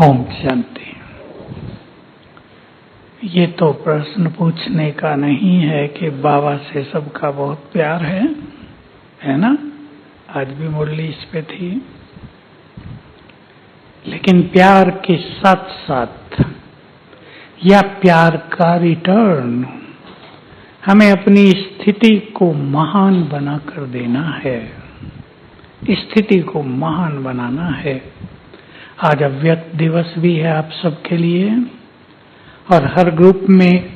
ओम शांति। ये तो प्रश्न पूछने का नहीं है कि बाबा से सबका बहुत प्यार है ना? आज भी मुरली इस पे थी। लेकिन प्यार के साथ साथ या प्यार का रिटर्न हमें अपनी स्थिति को महान बना कर देना है, स्थिति को महान बनाना है। आज अव्यक्त दिवस भी है आप सबके लिए और हर ग्रुप में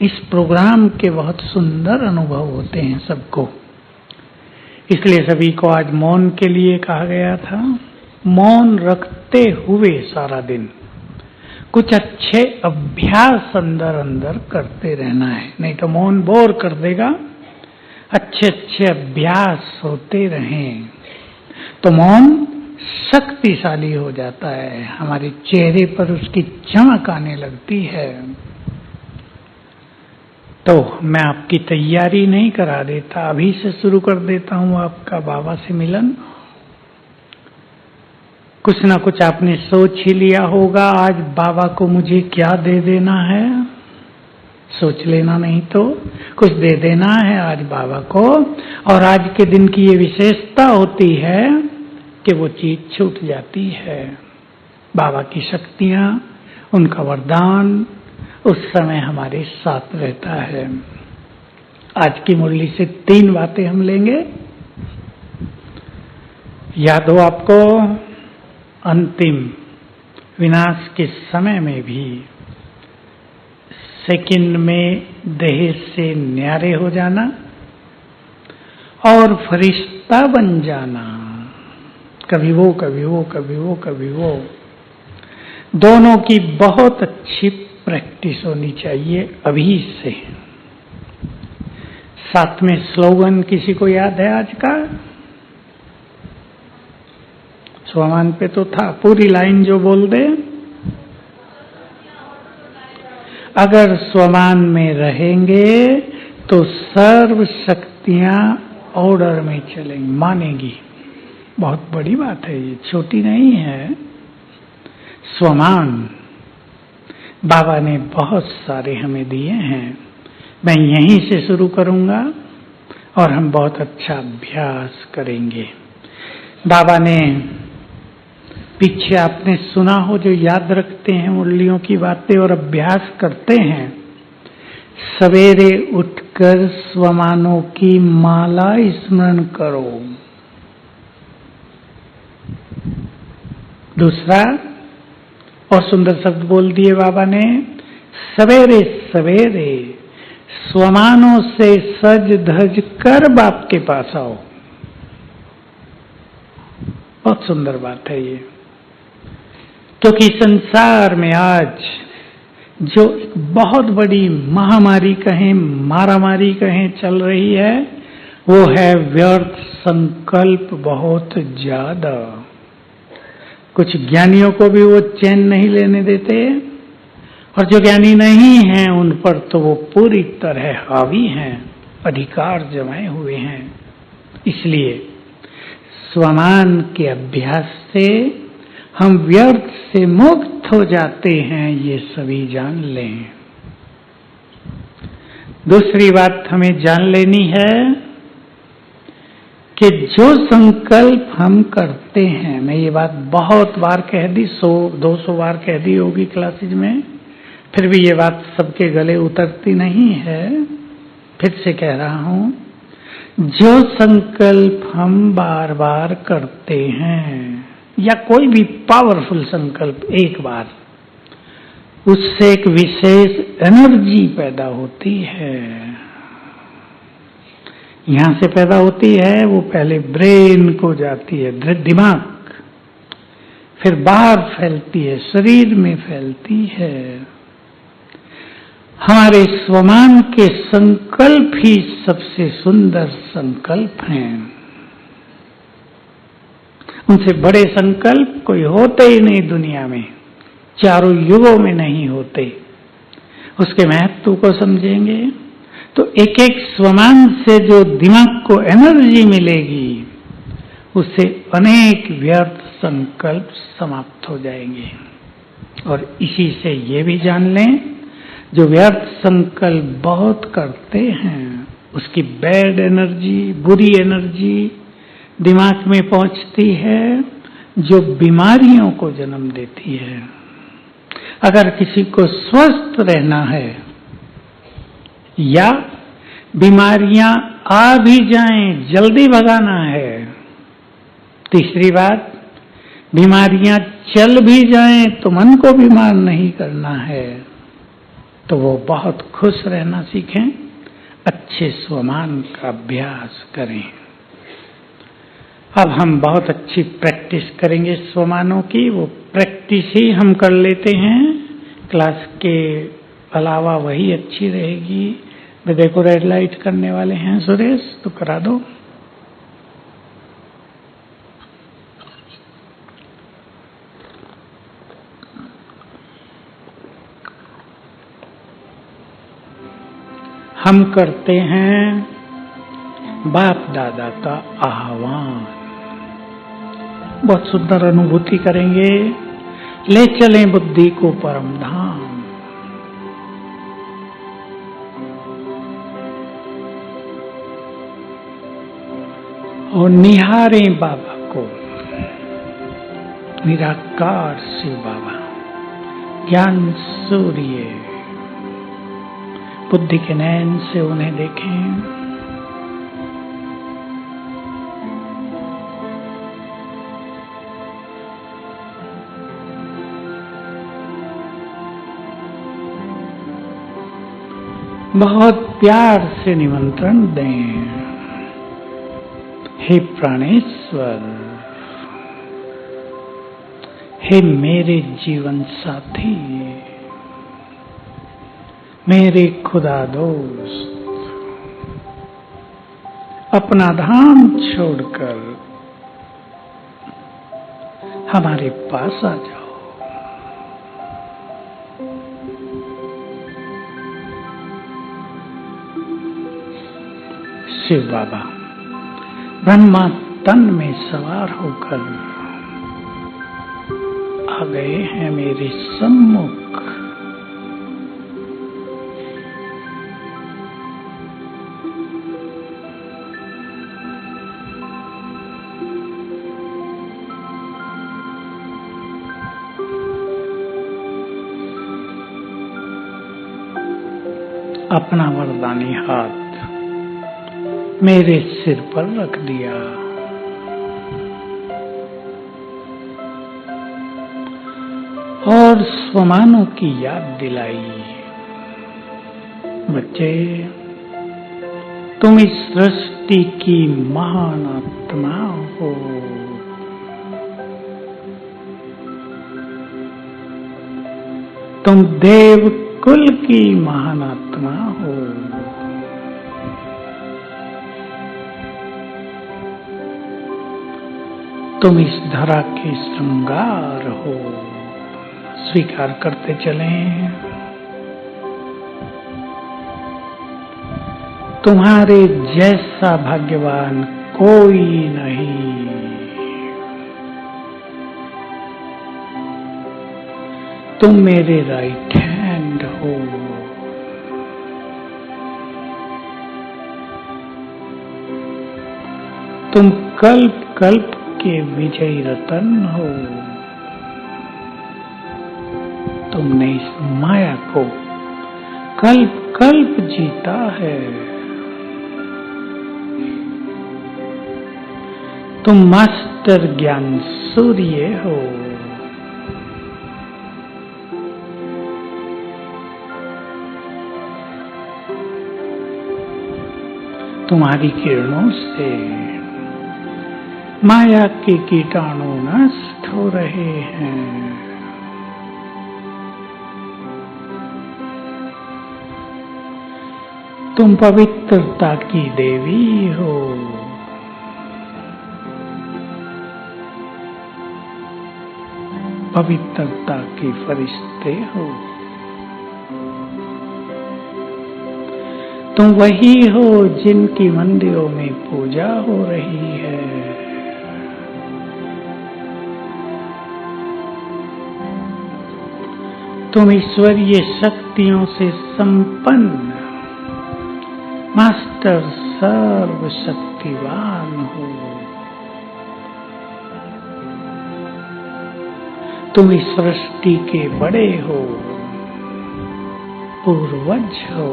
इस प्रोग्राम के बहुत सुंदर अनुभव होते हैं सबको। इसलिए सभी को आज मौन के लिए कहा गया था। मौन रखते हुए सारा दिन कुछ अच्छे अभ्यास अंदर अंदर करते रहना है, नहीं तो मौन बोर कर देगा। अच्छे अच्छे अभ्यास होते रहें तो मौन शक्तिशाली हो जाता है, हमारे चेहरे पर उसकी चमक आने लगती है। तो मैं आपकी तैयारी नहीं करा देता, अभी से शुरू कर देता हूं आपका बाबा से मिलन। कुछ ना कुछ आपने सोच ही लिया होगा आज बाबा को मुझे क्या दे देना है। सोच लेना, नहीं तो कुछ दे देना है आज बाबा को। और आज के दिन की ये विशेषता होती है कि वो चीज छूट जाती है। बाबा की शक्तियां, उनका वरदान उस समय हमारे साथ रहता है। आज की मुरली से 3 बातें हम लेंगे। याद हो आपको, अंतिम विनाश के समय में भी सेकंड में देह से न्यारे हो जाना और फरिश्ता बन जाना। कभी वो कभी वो कभी वो कभी वो, दोनों की बहुत अच्छी प्रैक्टिस होनी चाहिए अभी से। साथ में स्लोगन किसी को याद है आज का? स्वमान पे तो था, पूरी लाइन जो बोल दे। अगर स्वमान में रहेंगे तो सर्व शक्तियां ऑर्डर में चलेंगी, मानेगी। बहुत बड़ी बात है ये, छोटी नहीं है। स्वमान बाबा ने बहुत सारे हमें दिए हैं। मैं यहीं से शुरू करूंगा और हम बहुत अच्छा अभ्यास करेंगे। बाबा ने पीछे आपने सुना हो, जो याद रखते हैं मुरलियों की बातें और अभ्यास करते हैं, सवेरे उठकर स्वमानों की माला स्मरण करो। दूसरा और सुंदर शब्द बोल दिए बाबा ने, सवेरे सवेरे स्वमानों से सज धज कर बाप के पास आओ। बहुत सुंदर बात है ये, क्योंकि संसार में आज जो बहुत बड़ी महामारी कहें, मारामारी कहें चल रही है, वो है व्यर्थ संकल्प बहुत ज्यादा। कुछ ज्ञानियों को भी वो चैन नहीं लेने देते और जो ज्ञानी नहीं हैं उन पर तो वो पूरी तरह हावी हैं, अधिकार जमाए हुए हैं। इसलिए स्वमान के अभ्यास से हम व्यर्थ से मुक्त हो जाते हैं, ये सभी जान लें। दूसरी बात हमें जान लेनी है कि जो संकल्प हम करते हैं, मैं ये बात बहुत बार कह दी, 100-200 बार कह दी होगी क्लासेज में, फिर भी ये बात सबके गले उतरती नहीं है, फिर से कह रहा हूं। जो संकल्प हम बार बार करते हैं या कोई भी पावरफुल संकल्प एक बार, उससे एक विशेष एनर्जी पैदा होती है। यहां से पैदा होती है, वो पहले ब्रेन को जाती है, दिमाग, फिर बाहर फैलती है, शरीर में फैलती है। हमारे स्वमान के संकल्प ही सबसे सुंदर संकल्प हैं। उनसे बड़े संकल्प कोई होते ही नहीं दुनिया में, चारों युगों में नहीं होते। उसके महत्व को समझेंगे तो एक एक स्वमान से जो दिमाग को एनर्जी मिलेगी, उससे अनेक व्यर्थ संकल्प समाप्त हो जाएंगे। और इसी से ये भी जान लें, जो व्यर्थ संकल्प बहुत करते हैं उसकी बैड एनर्जी, बुरी एनर्जी दिमाग में पहुंचती है, जो बीमारियों को जन्म देती है। अगर किसी को स्वस्थ रहना है या बीमारियां आ भी जाएं जल्दी भगाना है, तीसरी बात, बीमारियां चल भी जाएं तो मन को बीमार नहीं करना है, तो वो बहुत खुश रहना सीखें, अच्छे स्वमान का अभ्यास करें। अब हम बहुत अच्छी प्रैक्टिस करेंगे स्वमानों की। वो प्रैक्टिस ही हम कर लेते हैं, क्लास के अलावा वही अच्छी रहेगी। वे देखो रेड लाइट करने वाले हैं सुरेश, तो करा दो। हम करते हैं बाप दादा का आह्वान, बहुत सुंदर अनुभूति करेंगे। ले चलें बुद्धि को परम धाम। और निहारें बाबा को, निराकार शिव बाबा, ज्ञान सूर्य, बुद्धि के नयन से उन्हें देखें। बहुत प्यार से निमंत्रण दें, हे प्राणेश्वर, हे मेरे जीवन साथी, मेरे खुदा दोस्त, अपना धाम छोड़कर हमारे पास आ जाओ। शिव बाबा ब्रह्मा तन में सवार होकर आ गए हैं मेरे सम्मुख। अपना वरदानी हाथ मेरे सिर पर रख दिया। और स्वमानों की याद दिलाई। बच्चे, तुम इस सृष्टि की महान आत्मा हो। तुम देव कुल की महान आत्मा हो। तुम इस धरा के श्रृंगार हो। स्वीकार करते चलें। तुम्हारे जैसा भाग्यवान कोई नहीं। तुम मेरे राइट हैंड हो। तुम कल्प कल्प के विजयी रतन हो। तुमने इस माया को कल्प कल्प जीता है। तुम मास्टर ज्ञान सूर्य हो। तुम्हारी किरणों से माया के कीटाणु नष्ट हो रहे हैं। तुम पवित्रता की देवी हो। पवित्रता के फरिश्ते हो। तुम वही हो जिनकी मंदिरों में पूजा हो रही है। तुम ईश्वरीय शक्तियों से संपन्न मास्टर सर्वशक्तिवान हो। तुम इस सृष्टि के बड़े हो, पूर्वज हो,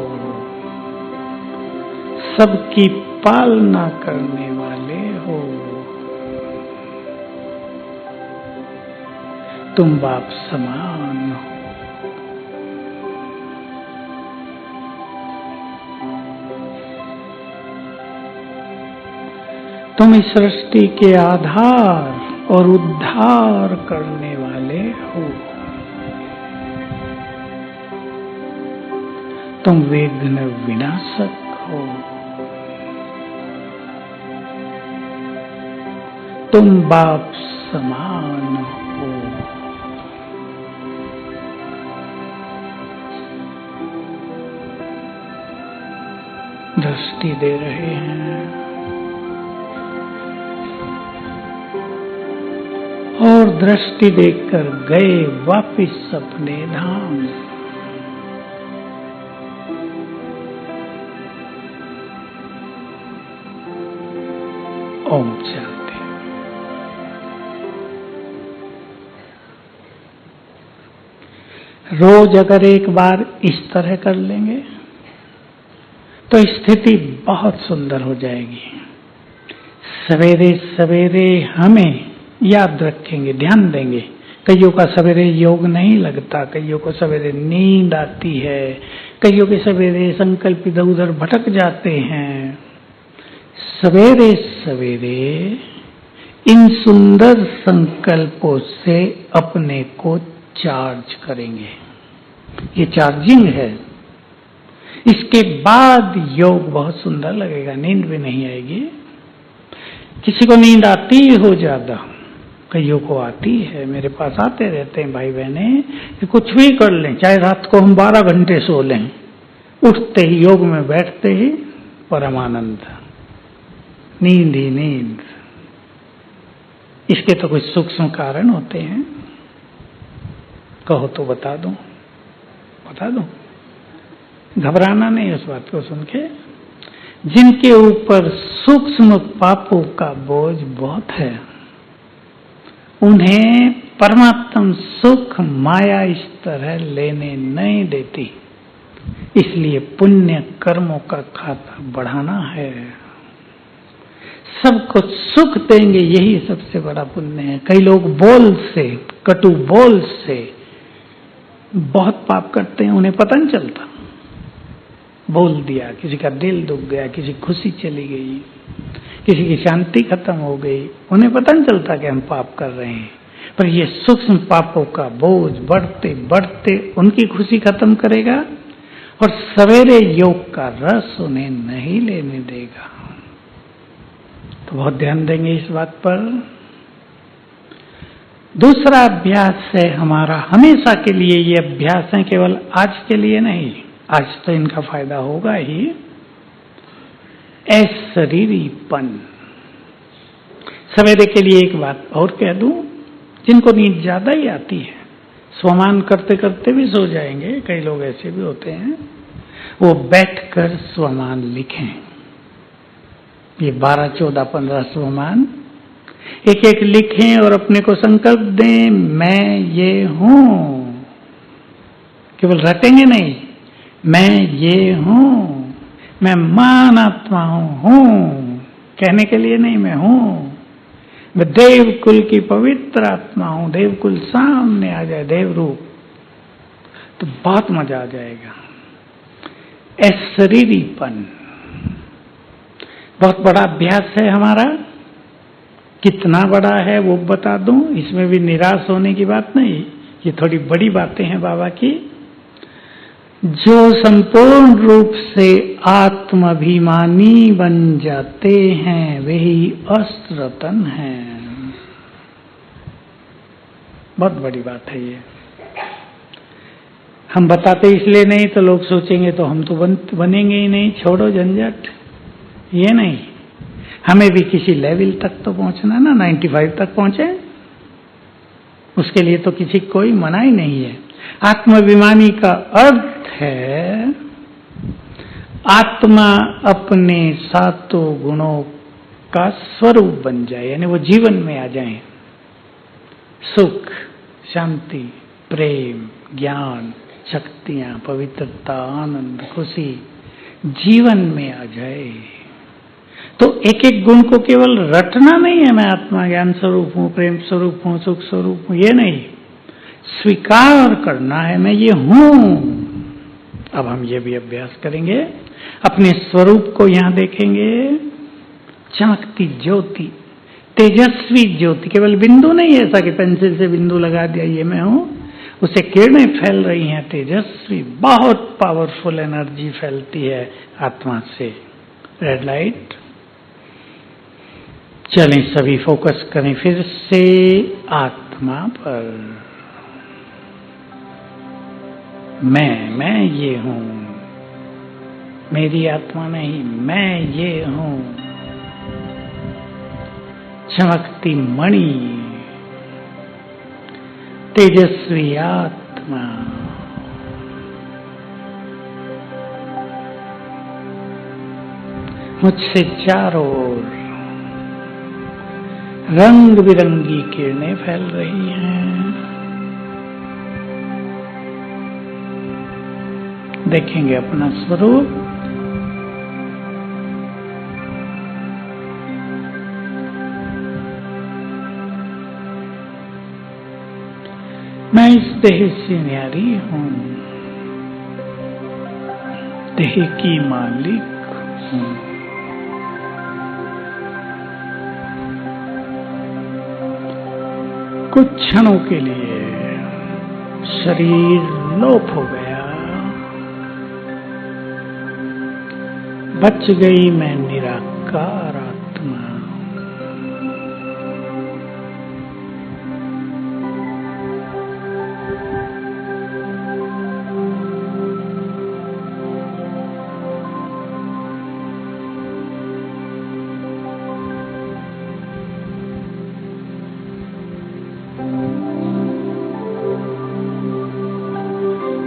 सबकी पालना करने वाले हो। तुम बाप समान हो। तुम इस सृष्टि के आधार और उद्धार करने वाले हो। तुम विघ्न विनाशक हो। तुम बाप समान हो। दृष्टि दे रहे हैं और दृष्टि देकर गए वापिस अपने धाम। ओम शांति। रोज अगर एक बार इस तरह कर लेंगे तो स्थिति बहुत सुंदर हो जाएगी। सवेरे सवेरे हमें याद रखेंगे, ध्यान देंगे। कईयों का सवेरे योग नहीं लगता, कईयों को सवेरे नींद आती है, कईयों के सवेरे संकल्प इधर उधर भटक जाते हैं। सवेरे सवेरे इन सुंदर संकल्पों से अपने को चार्ज करेंगे। ये चार्जिंग है। इसके बाद योग बहुत सुंदर लगेगा, नींद भी नहीं आएगी। किसी को नींद आती हो ज्यादा, कईयों को आती है। मेरे पास आते रहते हैं भाई बहने कि कुछ भी कर लें, चाहे रात को हम 12 घंटे सो लें, उठते ही योग में बैठते ही परमानंद, नींद ही नींद। इसके तो कुछ सूक्ष्म कारण होते हैं, कहो तो बता दूं, बता दूं। घबराना नहीं उस बात को सुन के। जिनके ऊपर सूक्ष्म पापों का बोझ बहुत है, उन्हें परमात्म सुख माया इस तरह लेने नहीं देती। इसलिए पुण्य कर्मों का खाता बढ़ाना है। सबको सुख देंगे, यही सबसे बड़ा पुण्य है। कई लोग बोल से, कटु बोल से बहुत पाप करते हैं, उन्हें पता नहीं चलता। बोल दिया, किसी का दिल दुख गया, किसी की खुशी चली गई, किसी की शांति खत्म हो गई, उन्हें पता नहीं चलता कि हम पाप कर रहे हैं। पर ये सूक्ष्म पापों का बोझ बढ़ते बढ़ते उनकी खुशी खत्म करेगा और सवेरे योग का रस उन्हें नहीं लेने देगा। तो बहुत ध्यान देंगे इस बात पर। दूसरा अभ्यास है हमारा, हमेशा के लिए ये अभ्यास है, केवल आज के लिए नहीं। आज तो इनका फायदा होगा ही। अशरीरीपन। सवेरे के लिए एक बात और कह दूं, जिनको नींद ज्यादा ही आती है, स्वमान करते करते भी सो जाएंगे, कई लोग ऐसे भी होते हैं, वो बैठकर स्वमान लिखें। ये 12, 14, 15 स्वमान एक एक लिखें और अपने को संकल्प दें, मैं ये हूं। केवल रटेंगे नहीं, मैं ये हूं, मैं महान आत्मा हूं। कहने के लिए नहीं, मैं हूं। मैं देव कुल की पवित्र आत्मा हूं। देव कुल सामने आ जाए, देव रूप, तो बहुत मजा आ जाएगा। अशरीरीपन बहुत बड़ा अभ्यास है हमारा। कितना बड़ा है वो बता दूं, इसमें भी निराश होने की बात नहीं। ये थोड़ी बड़ी बातें हैं बाबा की। जो संपूर्ण रूप से आत्माभिमानी बन जाते हैं वही अस्त्रतन हैं। बहुत बड़ी बात है ये। हम बताते इसलिए नहीं तो लोग सोचेंगे तो हम तो बनेंगे ही नहीं, छोड़ो झंझट। ये नहीं, हमें भी किसी लेवल तक तो पहुंचना ना, 95 तक पहुंचे। उसके लिए तो किसी कोई मना ही नहीं है। आत्माभिमानी का अर्थ है आत्मा अपने सातों गुणों का स्वरूप बन जाए, यानी वो जीवन में आ जाए। सुख, शांति, प्रेम, ज्ञान, शक्तियां, पवित्रता, आनंद, खुशी जीवन में आ जाए। तो एक एक गुण को केवल रटना नहीं है, मैं आत्मा ज्ञान स्वरूप हूं, प्रेम स्वरूप हूं, सुख स्वरूप हूं, ये नहीं, स्वीकार करना है मैं ये हूं। अब हम ये भी अभ्यास करेंगे, अपने स्वरूप को यहां देखेंगे। चमकती ज्योति, तेजस्वी ज्योति, केवल बिंदु नहीं ऐसा कि पेंसिल से बिंदु लगा दिया ये मैं हूं, उसे किरणें फैल रही हैं, तेजस्वी, बहुत पावरफुल एनर्जी फैलती है आत्मा से, रेड लाइट। चलें सभी फोकस करें फिर से आत्मा पर। मैं ये हूं, मेरी आत्मा नहीं, मैं ये हूं। चमकती मणि, तेजस्वी आत्मा, मुझसे चारों ओर रंग बिरंगी किरणें फैल रही हैं। देखेंगे अपना स्वरूप। मैं इस देह से न्यारी हूं, देह की मालिक हूं। कुछ क्षणों के लिए शरीर लोप हो गया, बच गई मैं निराकार आत्मा।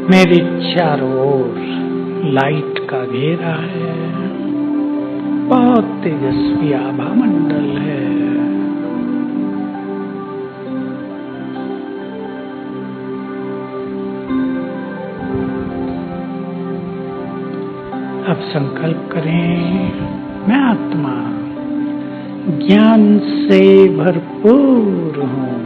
मेरे चारों ओर लाइट का घेरा है, बहुत तेजस्वी आभा मंडल है। अब संकल्प करें, मैं आत्मा ज्ञान से भरपूर हूं।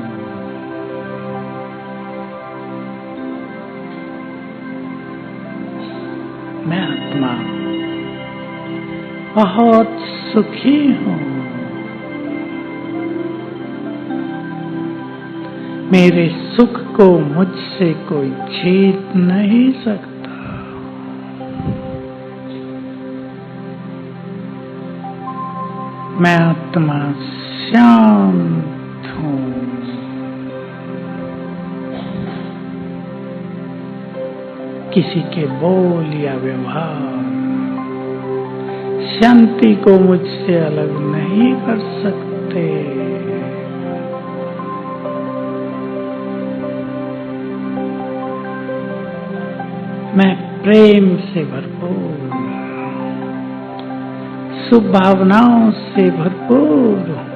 मैं आत्मा बहुत सुखी हूं। मेरे सुख को मुझसे कोई छीन नहीं सकता। मैं आत्मा शांत हूं। किसी के बोल या व्यवहार शांति को मुझसे अलग नहीं कर सकते। मैं प्रेम से भरपूर, शुभ भावनाओं से भरपूर हूं।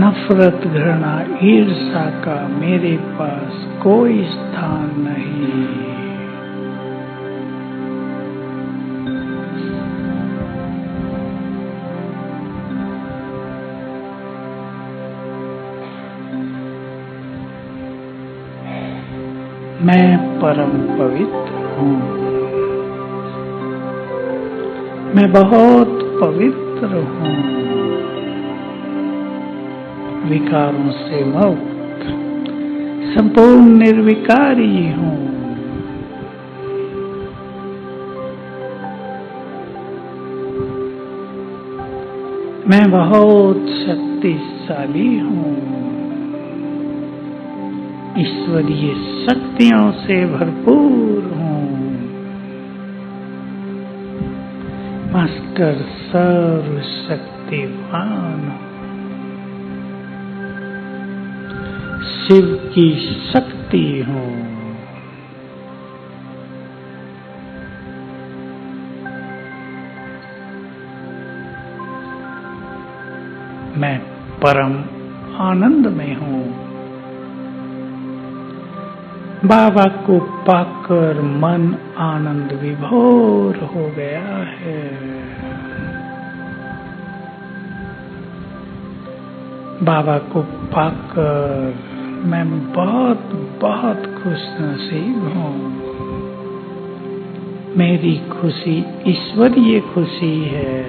नफरत, घृणा, ईर्ष्या का मेरे पास कोई स्थान नहीं। मैं परम पवित्र हूं। मैं बहुत पवित्र हूं। विकारों से मुक्त, संपूर्ण निर्विकारी हूं। मैं बहुत शक्तिशाली हूं। ईश्वरीय शक्तियों से भरपूर हूं। मास्टर सर्वशक्तिवान हूं। शिव की शक्ति हूँ। मैं परम आनंद में हूँ। बाबा को पाकर मन आनंद विभोर हो गया है। बाबा को पाकर मैं बहुत बहुत खुशनसीब हूँ। मेरी खुशी ईश्वरीय खुशी है,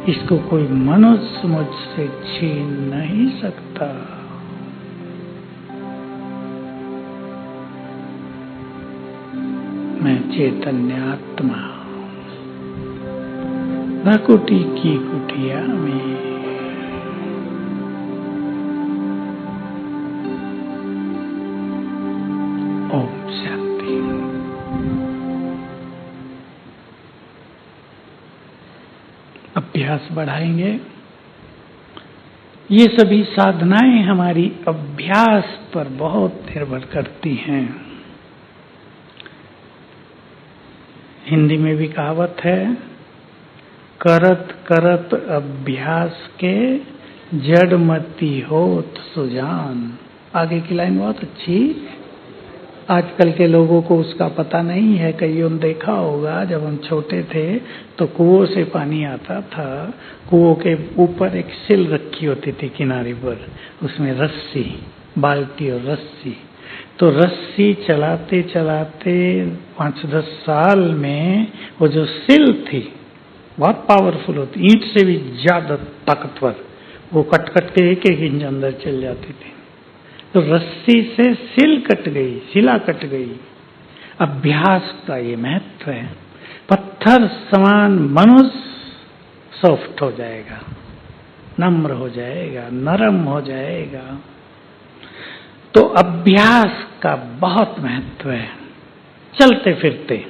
इसको कोई मनुष्य मुझसे छीन नहीं सकता। मैं चैतन्य आत्मा भकुटी की कुटिया में। ओम शांति। अभ्यास बढ़ाएंगे। ये सभी साधनाएं हमारी अभ्यास पर बहुत निर्भर करती हैं। हिंदी में भी कहावत है, करत करत अभ्यास के जड़मती होत सुजान। आगे की लाइन बहुत अच्छी। आजकल के लोगों को उसका पता नहीं है। कईयों ने देखा होगा, जब हम छोटे थे तो कुओं से पानी आता था। कुओं के ऊपर एक सिल रखी होती थी किनारे पर, उसमें रस्सी, बाल्टी और रस्सी। तो रस्सी चलाते चलाते 5-10 साल में वो जो सिल थी बहुत पावरफुल होती, ईंट से भी ज्यादा ताकतवर, वो कट कट के एक एक इंच अंदर चल जाती थी। तो रस्सी से सिल कट गई, शिला कट गई। अभ्यास का ये महत्व है। पत्थर समान मनुष्य सॉफ्ट हो जाएगा, नम्र हो जाएगा, नरम हो जाएगा। तो अभ्यास का बहुत महत्व है। चलते फिरते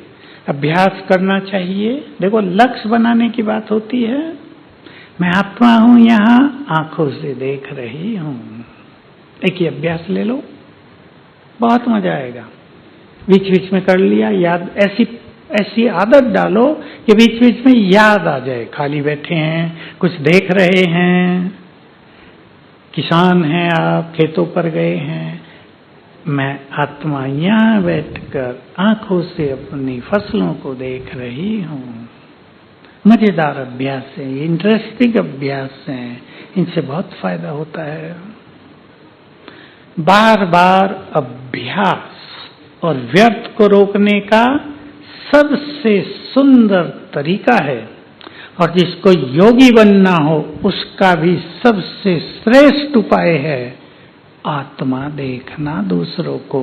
अभ्यास करना चाहिए। देखो, लक्ष्य बनाने की बात होती है। मैं आत्मा हूं, यहां आंखों से देख रही हूं। एक ही अभ्यास ले लो, बहुत मजा आएगा। बीच बीच में कर लिया, याद ऐसी आदत डालो कि बीच बीच में याद आ जाए। खाली बैठे हैं, कुछ देख रहे हैं, किसान हैं आप, खेतों पर गए हैं, मैं आत्मा यहाँ बैठकर आंखों से अपनी फसलों को देख रही हूँ। मजेदार अभ्यास है, इंटरेस्टिंग अभ्यास है, इनसे बहुत फायदा होता है। बार बार अभ्यास और व्यर्थ को रोकने का सबसे सुंदर तरीका है, और जिसको योगी बनना हो उसका भी सबसे श्रेष्ठ उपाय है आत्मा देखना दूसरों को।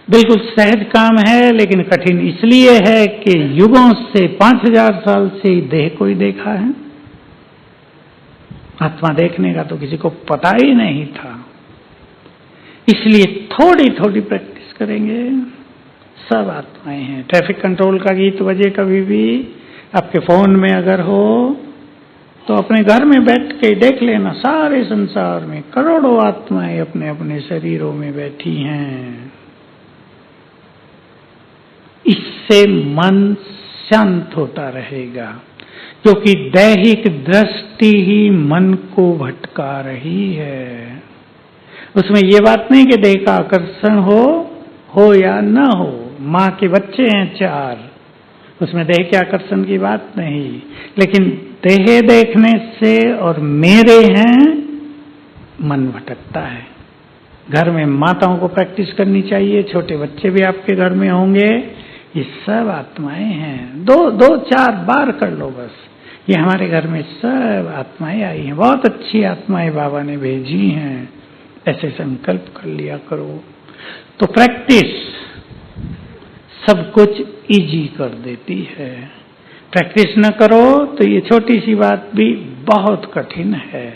बिल्कुल सहज काम है, लेकिन कठिन इसलिए है कि युगों से 5000 साल से देह को ही देखा है। आत्मा देखने का तो किसी को पता ही नहीं था। इसलिए थोड़ी थोड़ी प्रैक्टिस करेंगे। सब आत्माएं हैं। ट्रैफिक कंट्रोल का गीत बजे कभी भी, आपके फोन में अगर हो तो अपने घर में बैठ के देख लेना, सारे संसार में करोड़ों आत्माएं अपने अपने शरीरों में बैठी हैं। इससे मन शांत होता रहेगा, क्योंकि दैहिक दृष्टि ही मन को भटका रही है। उसमें ये बात नहीं कि देह का आकर्षण हो या न हो। माँ के बच्चे हैं 4, उसमें देह के आकर्षण की बात नहीं, लेकिन देह देखने से और मेरे हैं मन भटकता है। घर में माताओं को प्रैक्टिस करनी चाहिए, छोटे बच्चे भी आपके घर में होंगे। ये सब आत्माएं हैं। 2-4 बार कर लो बस। ये हमारे घर में सब आत्माएं आई हैं, बहुत अच्छी आत्माएं बाबा ने भेजी हैं। ऐसे संकल्प कर लिया करो। तो प्रैक्टिस सब कुछ इजी कर देती है। प्रैक्टिस न करो तो ये छोटी सी बात भी बहुत कठिन है।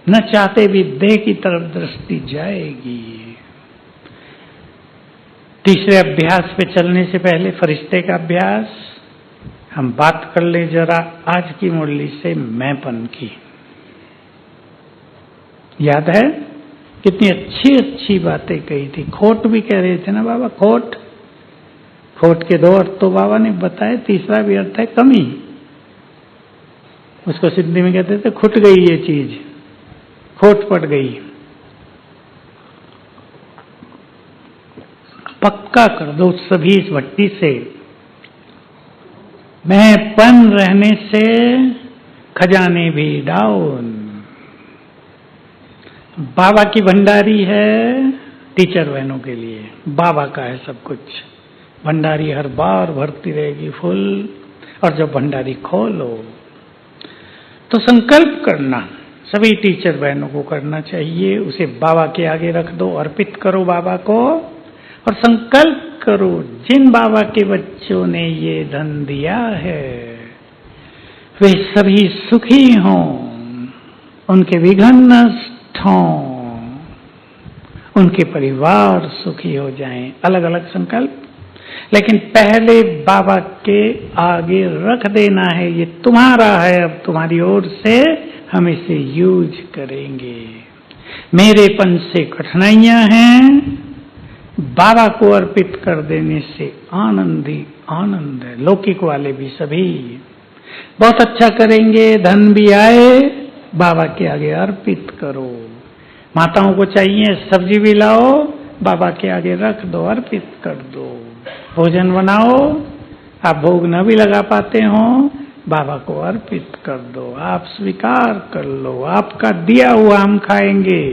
न चाहते भी देह की तरफ दृष्टि जाएगी। तीसरे अभ्यास पे चलने से पहले फरिश्ते का अभ्यास हम बात कर ले जरा आज की मुरली से मैंपन की। याद है कितनी अच्छी अच्छी बातें कही थी। खोट भी कह रहे थे ना बाबा, खोट। खोट के 2 अर्थ तो बाबा ने बताए, तीसरा भी अर्थ है कमी। उसको सिंधी में कहते थे खुट गई ये चीज, खोट पड़ गई। पक्का कर दो सभी इस भट्टी से। मैंपन रहने से खजाने भी डाउन। बाबा की भंडारी है टीचर बहनों के लिए, बाबा का है सब कुछ। भंडारी हर बार भरती रहेगी फुल, और जब भंडारी खोलो तो संकल्प करना, सभी टीचर बहनों को करना चाहिए। उसे बाबा के आगे रख दो, अर्पित करो बाबा को, और संकल्प करो जिन बाबा के बच्चों ने ये धन दिया है वे सभी सुखी हों, उनके विघ्न नष्ट हों, उनके परिवार सुखी हो जाएं। अलग अलग संकल्प, लेकिन पहले बाबा के आगे रख देना है, ये तुम्हारा है, अब तुम्हारी ओर से हम इसे यूज करेंगे। मेरेपन से कठिनाइयां हैं, बाबा को अर्पित कर देने से आनंद ही आनंद है। लौकिक वाले भी सभी बहुत अच्छा करेंगे, धन भी आए, बाबा के आगे अर्पित करो। माताओं को चाहिए सब्जी भी लाओ, बाबा के आगे रख दो, अर्पित कर दो। भोजन बनाओ, आप भोग न भी लगा पाते हो, बाबा को अर्पित कर दो। आप स्वीकार कर लो, आपका दिया हुआ हम खाएंगे,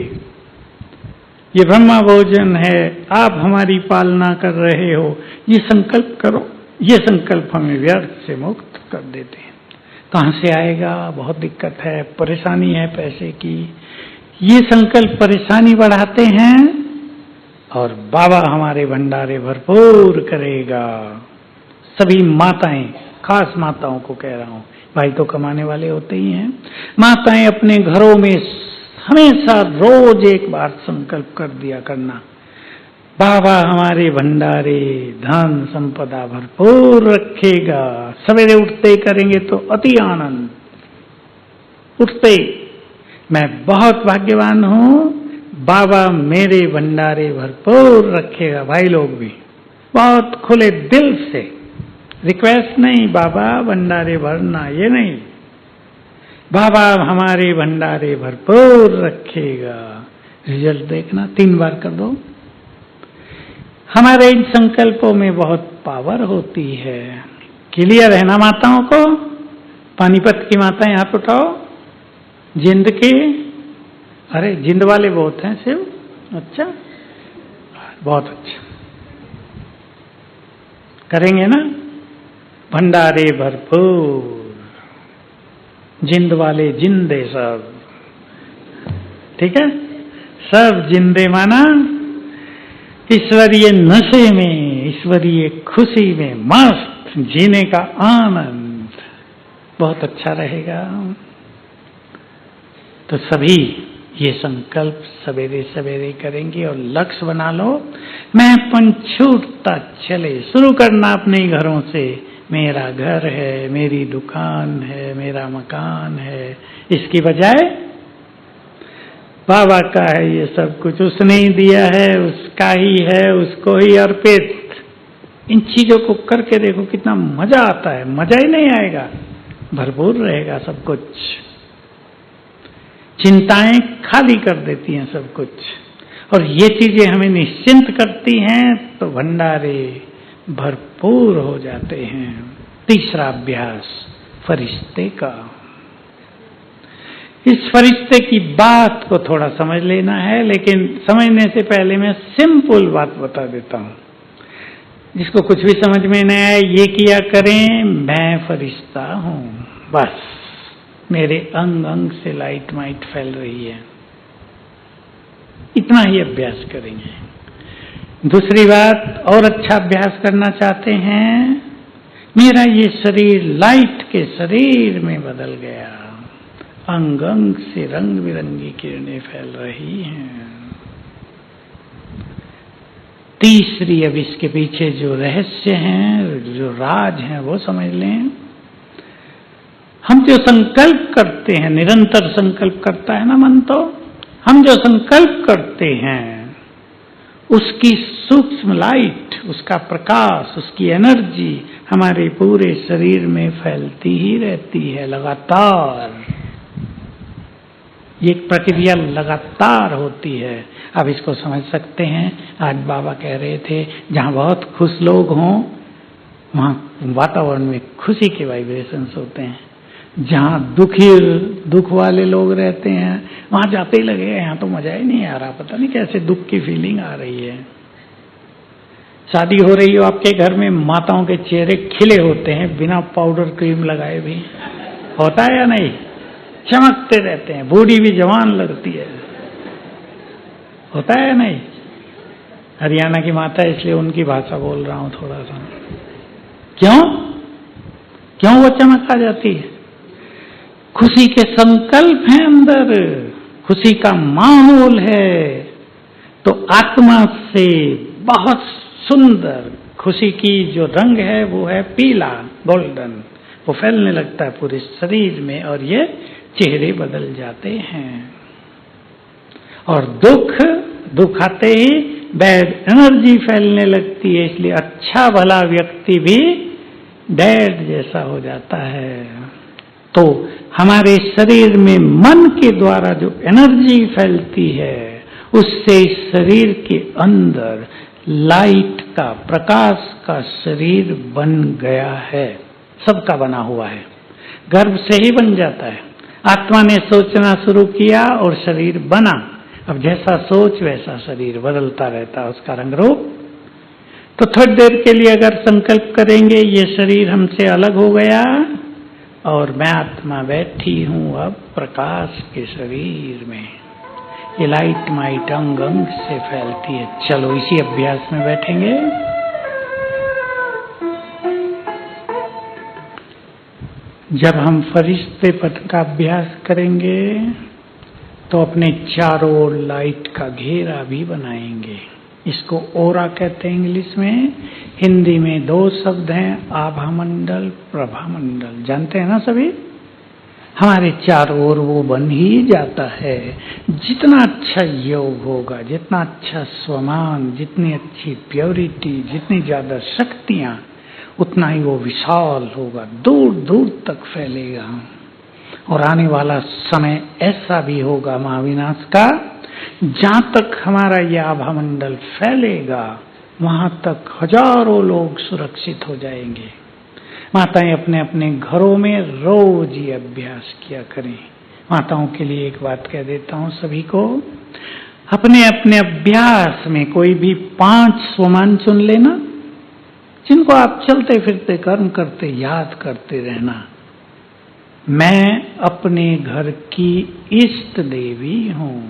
ये ब्रह्मा भोजन है, आप हमारी पालना कर रहे हो, ये संकल्प करो। ये संकल्प हमें व्यर्थ से मुक्त कर देते हैं। कहाँ से आएगा? बहुत दिक्कत है, परेशानी है पैसे की। ये संकल्प परेशानी बढ़ाते हैं और बाबा हमारे भंडारे भरपूर करेगा। सभी माताएं, खास माताओं को कह रहा हूं, भाई तो कमाने वाले होते ही हैं, माताएं अपने घरों में हमेशा रोज एक बार संकल्प कर दिया करना, बाबा हमारे भंडारे धन संपदा भरपूर रखेगा। सवेरे उठते करेंगे तो अति आनंद। उठते मैं बहुत भाग्यवान हूं, बाबा मेरे भंडारे भरपूर रखेगा। भाई लोग भी बहुत खुले दिल से, रिक्वेस्ट नहीं बाबा भंडारे भरना, ये नहीं, बाबा हमारे भंडारे भरपूर रखेगा। रिजल्ट देखना, 3 बार कर दो। हमारे इन संकल्पों में बहुत पावर होती है। क्लियर है ना माताओं को? पानीपत की माताएं हाथ उठाओ। जिंद की, अरे जिंद वाले बहुत हैं शिव, अच्छा बहुत अच्छा, करेंगे ना? भंडारे भरपूर, जिंद वाले जिंदे सब, ठीक है, सब जिंदे माना ईश्वरीय नशे में, ईश्वरीय खुशी में मस्त जीने का आनंद बहुत अच्छा रहेगा। तो सभी ये संकल्प सवेरे सवेरे करेंगे और लक्ष्य बना लो, मैंपन छूटता चले। शुरू करना अपने घरों से, मेरा घर है, मेरी दुकान है, मेरा मकान है, इसकी बजाय बाबा का है ये सब कुछ, उसने ही दिया है, उसका ही है, उसको ही अर्पित। इन चीजों को करके देखो कितना मजा आता है। मजा ही नहीं आएगा, भरपूर रहेगा सब कुछ। चिंताएं खाली कर देती हैं सब कुछ, और ये चीजें हमें निश्चिंत करती हैं तो भंडारे भरपूर हो जाते हैं। तीसरा अभ्यास फरिश्ते का। इस फरिश्ते की बात को थोड़ा समझ लेना है, लेकिन समझने से पहले मैं सिंपल बात बता देता हूं। जिसको कुछ भी समझ में नहीं आए ये किया करें, मैं फरिश्ता हूं, बस मेरे अंग अंग से लाइट माइट फैल रही है, इतना ही अभ्यास करेंगे। दूसरी बात, और अच्छा अभ्यास करना चाहते हैं, मेरा ये शरीर लाइट के शरीर में बदल गया, अंग अंग से रंग बिरंगी किरणें फैल रही हैं। तीसरी, अब इसके पीछे जो रहस्य हैं, जो राज हैं, वो समझ लें। हम जो संकल्प करते हैं, निरंतर संकल्प करता है ना मन, तो हम हम जो संकल्प करते हैं उसकी सूक्ष्म लाइट, उसका प्रकाश, उसकी एनर्जी हमारे पूरे शरीर में फैलती ही रहती है लगातार। ये प्रक्रिया लगातार होती है। अब इसको समझ सकते हैं। आज बाबा कह रहे थे जहां बहुत खुश लोग हों वहां वातावरण में खुशी के वाइब्रेशंस होते हैं। जहां दुख वाले लोग रहते हैं वहां जाते ही लगे यहाँ तो मजा ही नहीं आ रहा, पता नहीं कैसे दुख की फीलिंग आ रही है। शादी हो रही हो आपके घर में, माताओं के चेहरे खिले होते हैं बिना पाउडर क्रीम लगाए भी, होता है या नहीं? चमकते रहते हैं, बूढ़ी भी जवान लगती है, होता है या नहीं? हरियाणा की माता, इसलिए उनकी भाषा बोल रहा हूं थोड़ा सा। क्यों वो चमक आ जाती है? खुशी के संकल्प हैं अंदर, खुशी का माहौल है। तो आत्मा से बहुत सुंदर खुशी की जो रंग है वो है पीला, गोल्डन। वो फैलने लगता है पूरे शरीर में और ये चेहरे बदल जाते हैं। और दुख आते ही बैड एनर्जी फैलने लगती है, इसलिए अच्छा भला व्यक्ति भी डेड जैसा हो जाता है। तो हमारे शरीर में मन के द्वारा जो एनर्जी फैलती है उससे शरीर के अंदर लाइट का, प्रकाश का शरीर बन गया है। सबका बना हुआ है, गर्भ से ही बन जाता है। आत्मा ने सोचना शुरू किया और शरीर बना। अब जैसा सोच वैसा शरीर बदलता रहता है, उसका रंग रूप। तो थोड़ी देर के लिए अगर संकल्प करेंगे ये शरीर हमसे अलग हो गया और मैं आत्मा बैठी हूं अब प्रकाश के शरीर में, ये लाइट माइट अंग अंग से फैलती है। चलो इसी अभ्यास में बैठेंगे। जब हम फरिश्ते पद का अभ्यास करेंगे तो अपने चारों ओर लाइट का घेरा भी बनाएंगे। इसको ओरा कहते हैं इंग्लिश में। हिंदी में दो शब्द हैं, आभामंडल, प्रभामंडल। जानते हैं ना सभी? हमारे चारों ओर वो बन ही जाता है। जितना अच्छा योग होगा, जितना अच्छा स्वमान, जितनी अच्छी प्योरिटी, जितनी ज्यादा शक्तियां, उतना ही वो विशाल होगा, दूर दूर तक फैलेगा। और आने वाला समय ऐसा भी होगा महाविनाश का, जहां तक हमारा यह आभामंडल फैलेगा वहां तक हजारों लोग सुरक्षित हो जाएंगे। माताएं अपने अपने घरों में रोज ये अभ्यास किया करें। माताओं के लिए एक बात कह देता हूं सभी को, अपने अपने अभ्यास में कोई भी 5 स्वमान चुन लेना, जिनको आप चलते फिरते कर्म करते याद करते रहना। मैं अपने घर की इष्ट देवी हूं।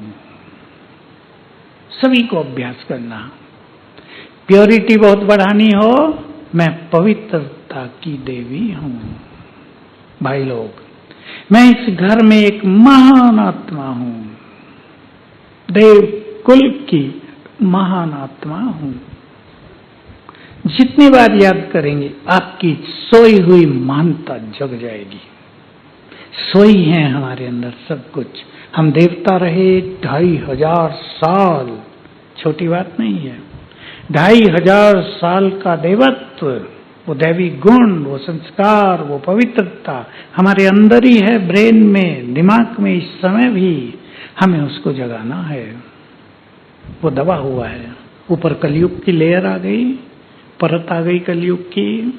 सभी को अभ्यास करना। प्योरिटी बहुत बढ़ानी हो, मैं पवित्रता की देवी हूं। भाई लोग, मैं इस घर में एक महान आत्मा हूं, देव कुल की महान आत्मा हूं। जितनी बार याद करेंगे आपकी सोई हुई मानता जग जाएगी। सोई है हमारे अंदर सब कुछ। हम देवता रहे 2500 साल, छोटी बात नहीं है। 2500 साल का देवत्व, वो दैवी गुण, वो संस्कार, वो पवित्रता हमारे अंदर ही है, ब्रेन में, दिमाग में। इस समय भी हमें उसको जगाना है। वो दबा हुआ है। ऊपर कलयुग की लेयर आ गई, परत आ गई कलयुग की।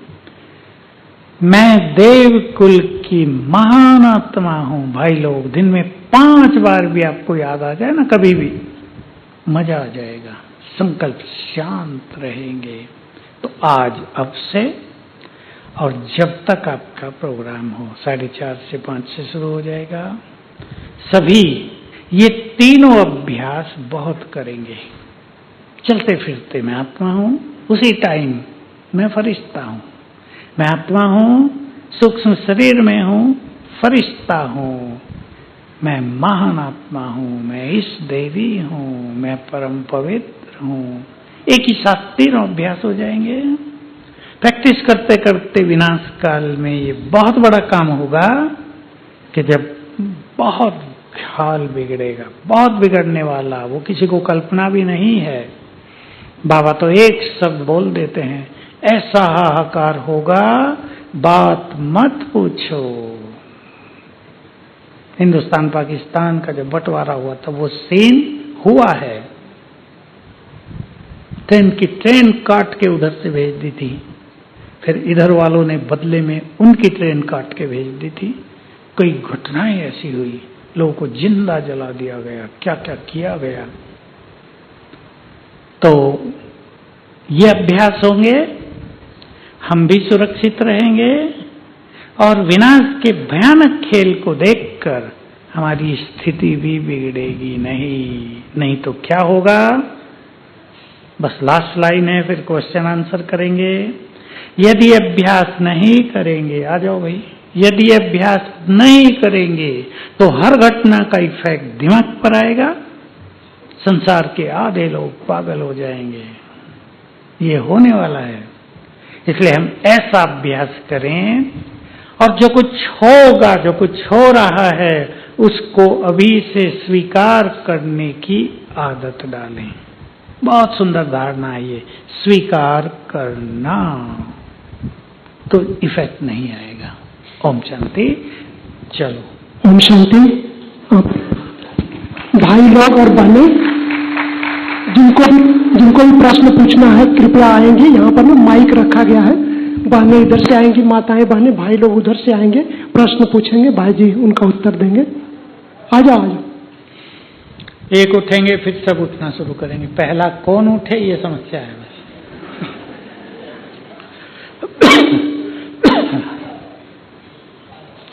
मैं देव कुल की महान आत्मा हूं। भाई लोग, दिन में 5 बार भी आपको याद आ जाए ना, कभी भी मजा आ जाएगा। संकल्प शांत रहेंगे। तो आज अब से और जब तक आपका प्रोग्राम हो, 4:30 से 5 से शुरू हो जाएगा। सभी ये तीनों अभ्यास बहुत करेंगे। चलते फिरते मैं आत्मा हूं, उसी टाइम मैं फरिश्ता हूं। मैं आत्मा हूं, सूक्ष्म शरीर में हूं, फरिश्ता हूं। मैं महान आत्मा हूं, मैं इस देवी हूं, मैं परम पवित्र हूं। एक ही साथ तीनों अभ्यास हो जाएंगे। प्रैक्टिस करते करते विनाश काल में ये बहुत बड़ा काम होगा कि जब बहुत हाल बिगड़ेगा, बहुत बिगड़ने वाला, वो किसी को कल्पना भी नहीं है। बाबा तो एक शब्द बोल देते हैं, ऐसा हाहाकार होगा बात मत पूछो। हिंदुस्तान पाकिस्तान का जब बंटवारा हुआ तब वो सीन हुआ है। ट्रेन काट के उधर से भेज दी थी, फिर इधर वालों ने बदले में उनकी ट्रेन काट के भेज दी थी। कई घटनाएं ऐसी हुई, लोगों को जिंदा जला दिया गया, क्या क्या किया गया। तो ये अभ्यास होंगे, हम भी सुरक्षित रहेंगे और विनाश के भयानक खेल को देखकर हमारी स्थिति भी बिगड़ेगी नहीं तो क्या होगा। बस लास्ट लाइन है, फिर क्वेश्चन आंसर करेंगे। यदि अभ्यास नहीं करेंगे, आ जाओ भाई, यदि अभ्यास नहीं करेंगे तो हर घटना का इफेक्ट दिमाग पर आएगा, संसार के आधे लोग पागल हो जाएंगे। ये होने वाला है। इसलिए हम ऐसा अभ्यास करें और जो कुछ होगा, जो कुछ हो रहा है, उसको अभी से स्वीकार करने की आदत डालें। बहुत सुंदर धारणा है ये, स्वीकार करना, तो इफेक्ट नहीं आएगा। ओम शांति। चलो ओम शांति। भाई लोग और बहनें, जिनको भी प्रश्न पूछना है कृपया आएंगे। यहाँ पर ना माइक रखा गया है, बहनें इधर से आएंगी, माताएं बहनें, भाई लोग उधर से आएंगे, प्रश्न पूछेंगे, भाई जी उनका उत्तर देंगे। आ जाओ आ जाओ। एक उठेंगे फिर सब उठना शुरू करेंगे, पहला कौन उठे ये समस्या है बस।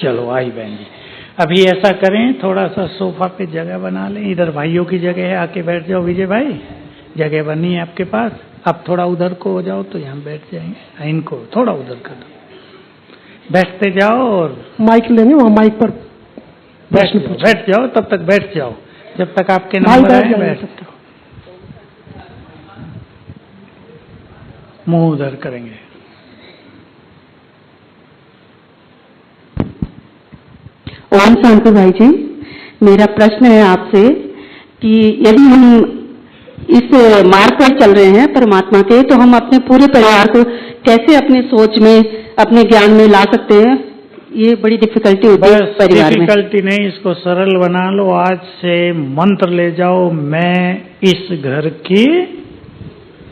चलो आई बहन जी, अभी ऐसा करें, थोड़ा सा सोफा पे जगह बना लें। इधर भाइयों की जगह है, आके बैठ जाओ। विजय भाई जगह बनी है आपके पास, अब थोड़ा उधर को हो जाओ तो यहाँ बैठ जाएंगे। इनको थोड़ा उधर कर दो, बैठते जाओ और माइक लेंगे, वहाँ माइक पर बैठ जाओ, तब तक बैठ जाओ जब तक आपके नंबर आए। बैठ सकते हो, मुंह उधर करेंगे। ओम शांति भाई जी, मेरा प्रश्न है आपसे कि यदि हम इस मार्ग पर चल रहे हैं परमात्मा के, तो हम अपने पूरे परिवार को कैसे अपने सोच में, अपने ज्ञान में ला सकते हैं? ये बड़ी डिफिकल्टी होती है परिवार में। डिफिकल्टी नहीं, इसको सरल बना लो। आज से मंत्र ले जाओ, मैं इस घर की,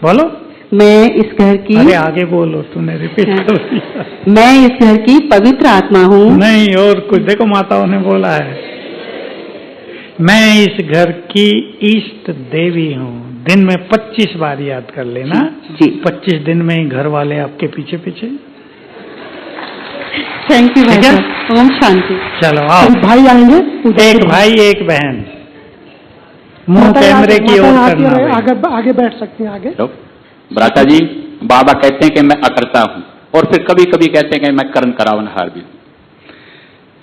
बोलो, मैं इस घर की, अरे आगे बोलो, तूने रिपीट कर दिया। मैं इस घर की पवित्र आत्मा हूँ। नहीं और कुछ, देखो माताओं ने बोला है, मैं इस घर की इष्ट देवी हूँ। दिन में 25 बार याद कर लेना जी। 25 दिन में ही घर वाले आपके पीछे पीछे। थैंक यू भाई। ओम शांति। चलो आओ, भाई आएंगे, एक भाई एक बहन, मुंह कैमरे की ओर करना। आगे बैठ सकते हैं। आगे भ्राता जी, बाबा कहते हैं कि मैं अकर्ता हूँ, और फिर कभी कभी कहते हैं कि मैं कर्म करावनहार भी हूँ।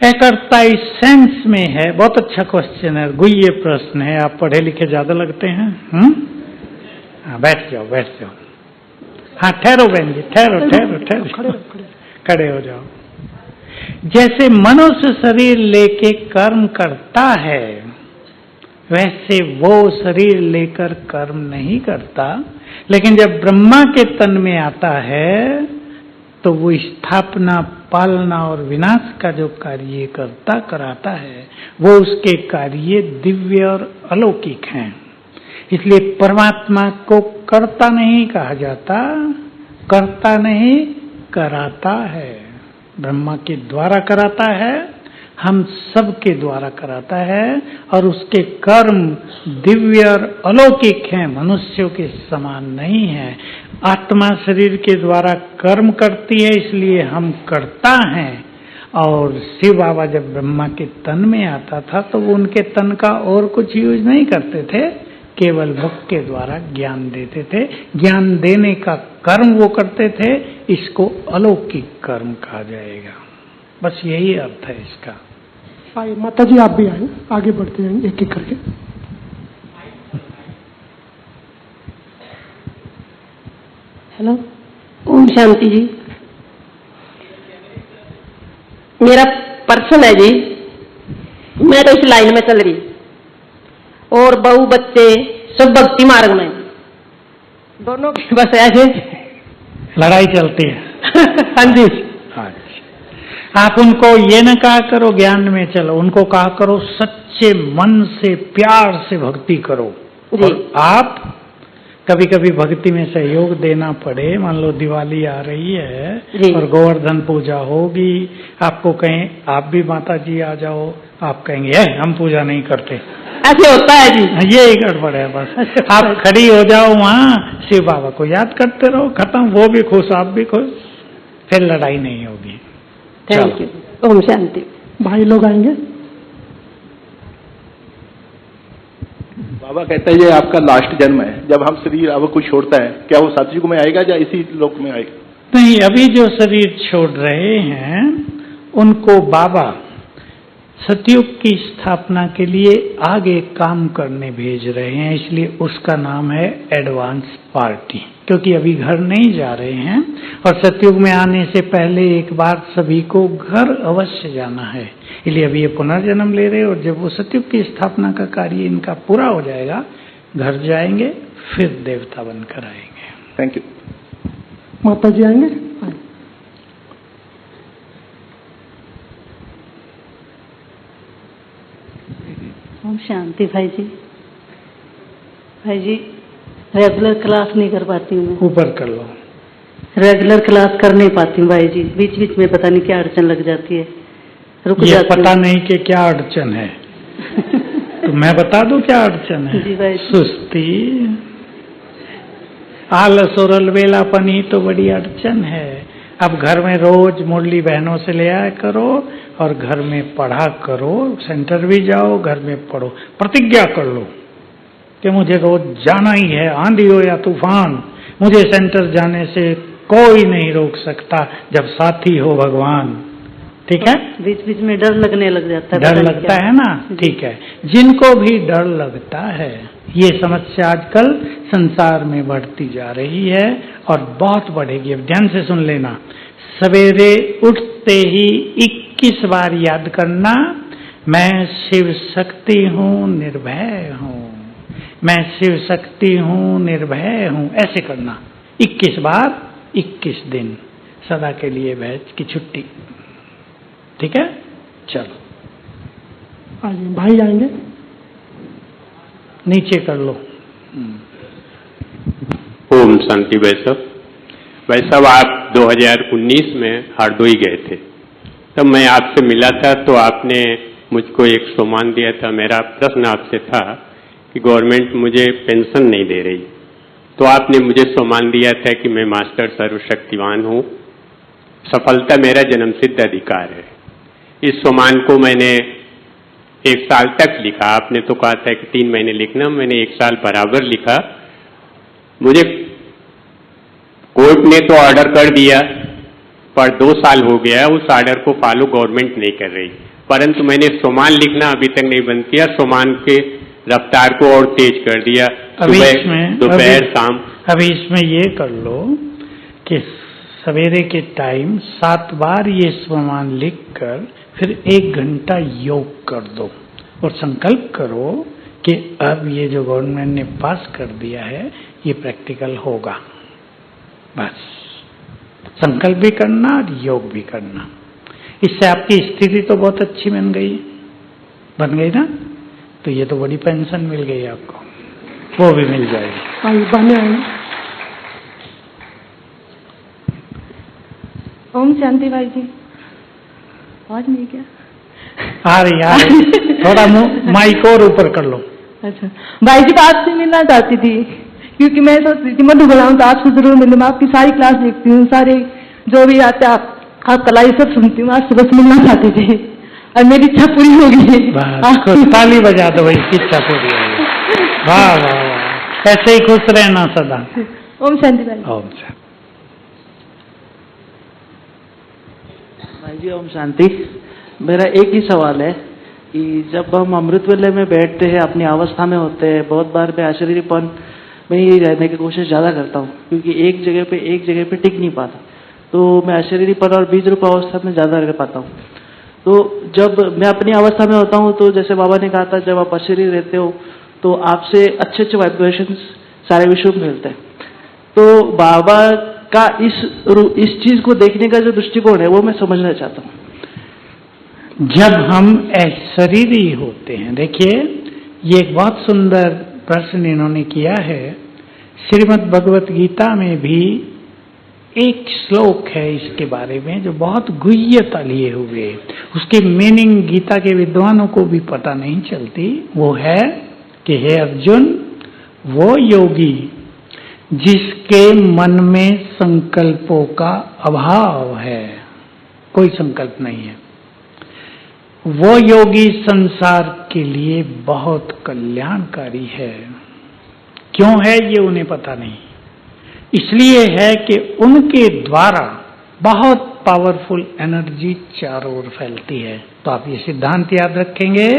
अकर्ता इस सेंस में है। बहुत अच्छा क्वेश्चन है, गुह्य प्रश्न है। आप पढ़े लिखे ज्यादा लगते हैं। हाँ बैठ जाओ, बैठ जाओ। हाँ ठहरो बहन जी, ठहरो ठहरो ठहरो, खड़े हो जाओ। जैसे मनुष्य शरीर लेके कर्म करता है, वैसे वो शरीर लेकर कर्म नहीं करता, लेकिन जब ब्रह्मा के तन में आता है तो वो स्थापना, पालना और विनाश का जो कार्य करता कराता है, वो उसके कार्य दिव्य और अलौकिक हैं। इसलिए परमात्मा को कर्ता नहीं कहा जाता, कर्ता नहीं कराता है। ब्रह्मा के द्वारा कराता है, हम सब के द्वारा कराता है, और उसके कर्म दिव्य और अलौकिक हैं, मनुष्यों के समान नहीं है। आत्मा शरीर के द्वारा कर्म करती है, इसलिए हम करता हैं। और शिव बाबा जब ब्रह्मा के तन में आता था तो वो उनके तन का और कुछ यूज नहीं करते थे, केवल मुख के द्वारा ज्ञान देते थे। ज्ञान देने का कर्म वो करते थे, इसको अलौकिक कर्म कहा जाएगा। बस यही अर्थ है इसका। माता जी आप भी आए, आगे बढ़ते हैं एक एक करके। हेलो, ओम शांति जी। मेरा प्रश्न है जी, मैं तो इस लाइन में चल रही, और बहू बच्चे सब भक्ति मार्ग में, दोनों की बस ऐसे लड़ाई चलती है। हाँ जी। अच्छा, आप उनको ये न कहा करो ज्ञान में चलो, उनको कहा करो सच्चे मन से प्यार से भक्ति करो। जी। और आप कभी कभी भक्ति में सहयोग देना पड़े, मान लो दिवाली आ रही है और गोवर्धन पूजा होगी, आपको कहें आप भी माता जी आ जाओ, आप कहेंगे हम पूजा नहीं करते, ऐसे होता है जी। ये ही गड़बड़ है बस। आप खड़ी हो जाओ वहाँ, शिव बाबा को याद करते रहो, खत्म, वो भी खुश आप भी खुश, फिर लड़ाई नहीं होगी। Thank you. ओम शांति। भाई लोग आएंगे। बाबा कहते हैं ये आपका लास्ट जन्म है, जब हम शरीर अब कुछ छोड़ता है, क्या वो सतयुग में आएगा या इसी लोक में आएगा? नहीं, अभी जो शरीर छोड़ रहे हैं उनको बाबा सतयुग की स्थापना के लिए आगे काम करने भेज रहे हैं, इसलिए उसका नाम है एडवांस पार्टी, क्योंकि अभी घर नहीं जा रहे हैं और सतयुग में आने से पहले एक बार सभी को घर अवश्य जाना है, इसलिए अभी ये पुनर्जन्म ले रहे हैं। और जब वो सतयुग की स्थापना का कार्य इनका पूरा हो जाएगा, घर जाएंगे, फिर देवता बनकर आएंगे। Thank you. माता जी आएंगे। ओम शांति। भाई जी रेगुलर क्लास नहीं कर पाती हूँ मैं। ऊपर कर लो। रेगुलर क्लास कर नहीं पाती हूँ भाई जी, बीच बीच में पता नहीं क्या अड़चन लग जाती है, रुक ये जाती पता नहीं कि क्या अड़चन है। तो मैं बता दूं क्या अड़चन है? जी भाई। सुस्ती, आलस और अलबेलापन ही तो बड़ी अड़चन है। अब घर में रोज मुरली बहनों से ले आया करो और घर में पढ़ा करो, सेंटर भी जाओ, घर में पढ़ो, प्रतिज्ञा कर लो कि मुझे रोज जाना ही है, आंधी हो या तूफान, मुझे सेंटर जाने से कोई नहीं रोक सकता जब साथी हो भगवान। ठीक है? बीच बीच में डर लगने लग जाता है। डर लगता है ना? ठीक है। जिनको भी डर लगता है, ये समस्या आजकल संसार में बढ़ती जा रही है और बहुत बढ़ेगी। अब ध्यान से सुन लेना, सवेरे उठते ही 21 बार याद करना, मैं शिव शक्ति हूँ, निर्भय हूँ, मैं शिव शक्ति हूँ, निर्भय हूँ, ऐसे करना 21 बार 21 दिन, सदा के लिए बैच की छुट्टी। ठीक है? चलो आइए, भाई आएंगे। नीचे कर लो। ओम शांति। भाई साहब आप 2019 में हरदोई गए थे, तब मैं आपसे मिला था तो आपने मुझको एक सम्मान दिया था। मेरा प्रश्न आपसे था कि गवर्नमेंट मुझे पेंशन नहीं दे रही, तो आपने मुझे सम्मान दिया था कि मैं मास्टर सर्वशक्तिवान हूँ, सफलता मेरा जन्मसिद्ध अधिकार है। इस सम्मान को मैंने 1 साल तक लिखा। आपने तो कहा था कि 3 महीने लिखना, मैंने 1 साल बराबर लिखा। मुझे कोर्ट ने तो ऑर्डर कर दिया, पर 2 साल हो गया, उस ऑर्डर को फॉलो गवर्नमेंट नहीं कर रही। परंतु मैंने सम्मान लिखना अभी तक नहीं बंद किया, सम्मान के रफ्तार को और तेज कर दिया, सुबह दोपहर शाम। अभी इसमें ये कर लो कि सवेरे के टाइम 7 बार ये सम्मान लिखकर फिर 1 घंटा योग कर दो और संकल्प करो कि अब ये जो गवर्नमेंट ने पास कर दिया है ये प्रैक्टिकल होगा। बस संकल्प भी करना और योग भी करना, इससे आपकी स्थिति तो बहुत अच्छी बन गई ना? तो ये तो बड़ी पेंशन मिल गई आपको, वो भी मिल जाएगी। आइए, बहने आएंगे। ओम शांति। भाई जी आवाज नहीं क्या आ रही थोड़ा माइक और ऊपर कर लो। अच्छा भाई जी, आपसे मिलना चाहती थी क्योंकि मैं सोच रही थी मधु बुलाऊं तो आपसे जरूर मिलूं। मैं आपकी सारी क्लास देखती हूँ, सारे जो भी आते आप कलाई सब सुनती हूँ। आपसे बस मिलना चाहती थी और मेरी इच्छा पूरी हो गई। ताली बजा दो भाई, इच्छा पूरी हो गई। वाह वाह वाह, ऐसे ही खुश रहना सदा। ओम शांति। भाई ओम शांति। भाई जी ओम शांति। मेरा एक ही सवाल है कि जब हम अमृत वेले में बैठते हैं, अपनी अवस्था में होते हैं, बहुत बार मैं अशरीरीपन में ही रहने की कोशिश ज़्यादा करता हूँ क्योंकि एक जगह पे टिक नहीं पाता, तो मैं अशरीरीपन और बीज रूप अवस्था में ज़्यादा रह पाता हूँ। तो जब मैं अपनी अवस्था में होता हूँ तो जैसे बाबा ने कहा था, जब आप अशरीरी रहते हो तो आपसे अच्छे अच्छे वाइब्रेशंस सारे विश्व में मिलते हैं। तो बाबा का इस चीज को देखने का जो दृष्टिकोण है वो मैं समझना चाहता हूँ। जब हम अशरीरी होते हैं, देखिए ये एक बहुत सुंदर प्रश्न इन्होंने किया है। श्रीमद् भगवत गीता में भी एक श्लोक है इसके बारे में जो बहुत गुह्यता लिए हुए, उसकी मीनिंग गीता के विद्वानों को भी पता नहीं चलती। वो है कि हे अर्जुन, वो योगी जिसके मन में संकल्पों का अभाव है, कोई संकल्प नहीं है, वो योगी संसार के लिए बहुत कल्याणकारी है। क्यों है ये उन्हें पता नहीं, इसलिए है कि उनके द्वारा बहुत पावरफुल एनर्जी चारों ओर फैलती है। तो आप ये सिद्धांत याद रखेंगे,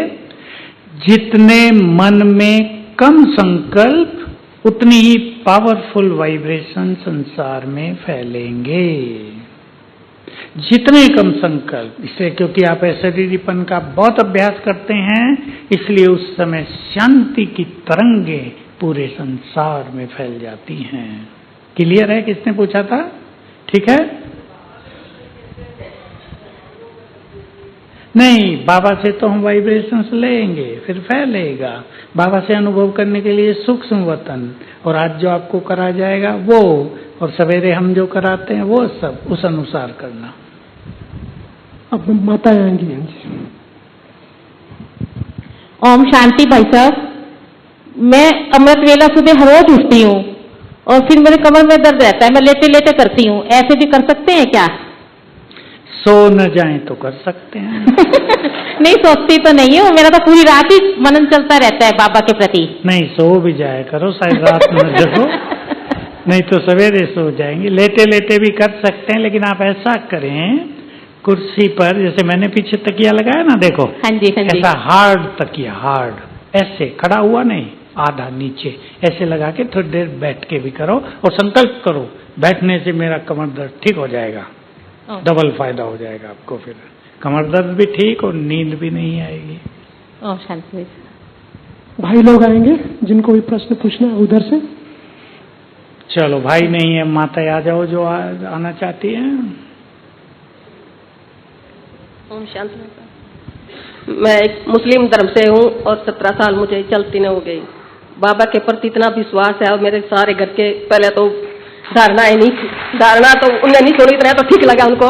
जितने मन में कम संकल्प उतनी ही पावरफुल वाइब्रेशन संसार में फैलेंगे। जितने कम संकल्प, इसलिए क्योंकि आप अशरीरीपन का बहुत अभ्यास करते हैं, इसलिए उस समय शांति की तरंगे पूरे संसार में फैल जाती हैं। क्लियर है? किसने पूछा था? ठीक है? नहीं, बाबा से तो हम वाइब्रेशंस लेंगे, फिर फैलेगा। बाबा से अनुभव करने के लिए सूक्ष्म वतन, और आज जो आपको करा जाएगा वो, और सवेरे हम जो कराते हैं वो सब उस अनुसार करना। अब माता आएंगी। ओम शांति भाई साहब, मैं अमृत वेला सुबह हर रोज उठती हूँ और फिर मेरे कमर में दर्द रहता है, मैं लेटे लेटे करती हूँ, ऐसे भी कर सकते हैं क्या? सो न जाए तो कर सकते हैं। नहीं सोचती तो नहीं हूँ, मेरा तो पूरी रात ही मनन चलता रहता है बाबा के प्रति। नहीं, सो भी जाया करो, शायद रात में जगो, नहीं तो सवेरे सो जाएंगे। लेटे लेटे भी कर सकते हैं, लेकिन आप ऐसा करें कुर्सी पर, जैसे मैंने पीछे तकिया लगाया ना, देखो हाँ जी, हाँ जी। ऐसा हार्ड तकिया, हार्ड, ऐसे खड़ा हुआ नहीं, आधा नीचे ऐसे लगा के थोड़ी देर बैठ के भी करो, और संकल्प करो बैठने से मेरा कमर दर्द ठीक हो जाएगा। डबल फायदा हो जाएगा आपको, फिर कमर दर्द भी ठीक और नींद भी नहीं आएगी। ओम शांति। भाई लोग आएंगे जिनको भी प्रश्न पूछना है उधर से। चलो, भाई नहीं है, माता आ जाओ जो आना चाहती है। ओम शांति। मैं एक मुस्लिम धर्म से हूँ और 17 साल मुझे चलती न हो गई। बाबा के प्रति इतना विश्वास है, और मेरे सारे घर के पहले तो धारणा ही नहीं, धारणा तो उन्हें नहीं छोड़ी, इतना तो ठीक लगा उनको।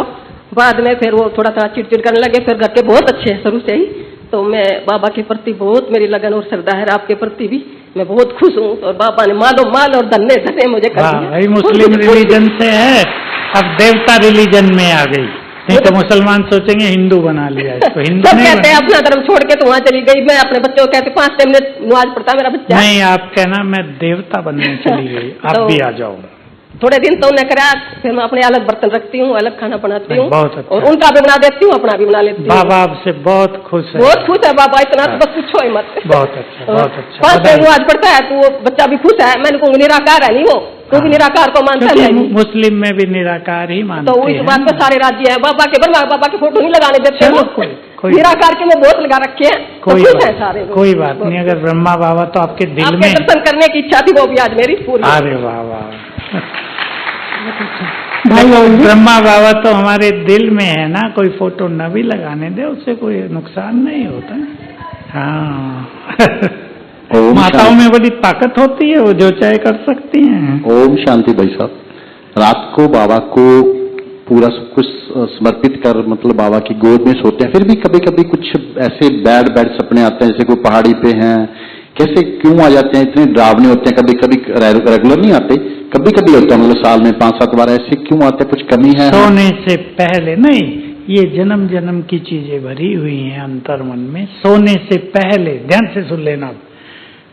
बाद में फिर वो थोड़ा थोड़ा चिड़चिड़ करने लगे, फिर घर के बहुत अच्छे हैं शुरू से ही। तो मैं बाबा के प्रति बहुत मेरी लगन और श्रद्धा है, आपके प्रति भी मैं बहुत खुश हूँ। और बाबा ने मालो माल और धन्य धन्य मुझे कर दिया। भाई मुस्लिम रिलीजन से है, अब देवता रिलीजन में आ गई, नहीं तो मुसलमान सोचेंगे हिंदू बना लिया इसको। हिंदू सब नहीं कहते हैं अपना धर्म छोड़ के तो वहाँ चली गई। मैं अपने बच्चों को कहती 5 टाइम नमाज पढ़ता मेरा बच्चा। नहीं, आप कहना मैं देवता बनने चली गई, आप भी आ जाओ। थोड़े दिन तो उन्हें करा, फिर मैं अपने अलग बर्तन रखती हूँ, अलग खाना बनाती हूँ, बहुत अच्छा। और उनका भी बना देती हूँ, अपना भी बना लेती हूँ। बाबा आपसे बहुत खुश है, बहुत खुश है बाबा, इतना तो बस पूछो ही मत। बहुत अच्छा, बहुत अच्छा। 5 टाइम नमाज पढ़ता है तो वो बच्चा भी खुश है। मैंने कहूँगी निराकार है नहीं वो, क्योंकि निराकार को मानता है नहीं। मुस्लिम में भी निराकार ही मानते तो इस बात पे सारे राज्य है। बाबा के ब्रह्मा बाबा के फोटो नहीं लगाने देते चलो, वो, कोई निराकार के वो बहुत लगा रखे हैं, तो खुश है सारे। कोई बात नहीं, अगर ब्रह्मा बाबा तो आपके दिल आपके में दर्शन करने की इच्छा थी, वो भी आज मेरी पूरी। अरे वाह वाह, भाई ब्रह्मा बाबा तो हमारे दिल में है ना, कोई फोटो न भी लगाने दे उससे कोई नुकसान नहीं होता। हाँ माताओं में बड़ी ताकत होती है, वो जो चाहे कर सकती हैं। ओम शांति भाई साहब, रात को बाबा को पूरा सब कुछ समर्पित कर, मतलब बाबा की गोद में सोते हैं, फिर भी कभी कभी कुछ ऐसे बैड सपने आते हैं, जैसे कोई पहाड़ी पे हैं, कैसे क्यों आ जाते हैं? इतने डरावने होते हैं, कभी कभी रेगुलर नहीं आते, कभी कभी होता है, मतलब साल में 5-7 बार ऐसे क्यों आते हैं? कुछ कमी है? सोने से पहले नहीं, ये जन्म जन्म की चीजें भरी हुई हैं अंतर मन में। सोने से पहले ध्यान से सुन लेना,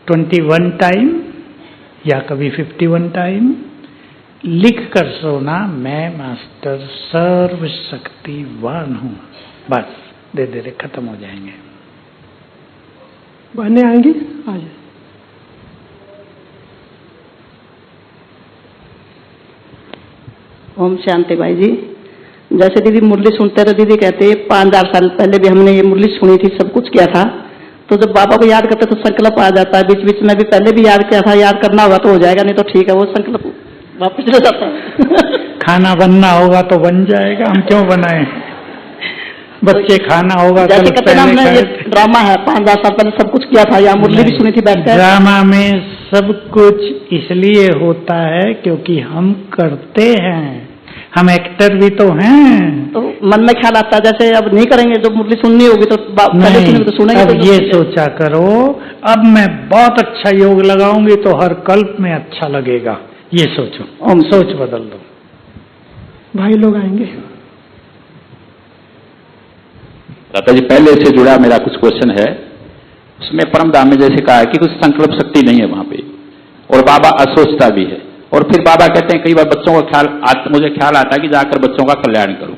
21 टाइम या कभी 51 टाइम लिख कर सोना, मैं मास्टर सर्वशक्तिवान हूँ, बस धीरे धीरे खत्म हो जाएंगे। बहनें आएंगी, आ जाए। ओम शांति भाई जी, जैसे दीदी मुरली सुनते रहे, दीदी कहते 5,000 साल पहले भी हमने ये मुरली सुनी थी, सब कुछ किया था। तो जब बाबा को याद करते तो संकल्प आ जाता है। बीच बीच में भी पहले भी याद किया था, याद करना होगा तो हो जाएगा, नहीं तो ठीक है, वो संकल्प वापस ले जाता है। खाना बनना होगा तो बन जाएगा, हम क्यों बनाए? बच्चे खाना होगा जैसे कल कहते ना, हमने पहले ये ड्रामा है, 5,000 साल पहले सब कुछ किया था, या मुरली भी सुनी थी बैठकर। ड्रामा में सब कुछ इसलिए होता है क्योंकि हम करते हैं, हम एक्टर भी तो हैं। तो मन में ख्याल आता है जैसे अब नहीं करेंगे, जब मुरली सुननी होगी तो पहले सुनेंगे तो सुनेंगे। अब तो ये सोचा करो, अब मैं बहुत अच्छा योग लगाऊंगी तो हर कल्प में अच्छा लगेगा, ये सोचो। सोच बदल दो। भाई लोग आएंगे। दादा जी, पहले से जुड़ा मेरा कुछ क्वेश्चन है, उसमें परमधाम में जैसे कहा है कि कुछ संकल्प शक्ति नहीं है वहां पे, और बाबा असोचता भी है, और फिर बाबा कहते हैं कई बार बच्चों का मुझे ख्याल आता है कि जाकर बच्चों का कल्याण करूं,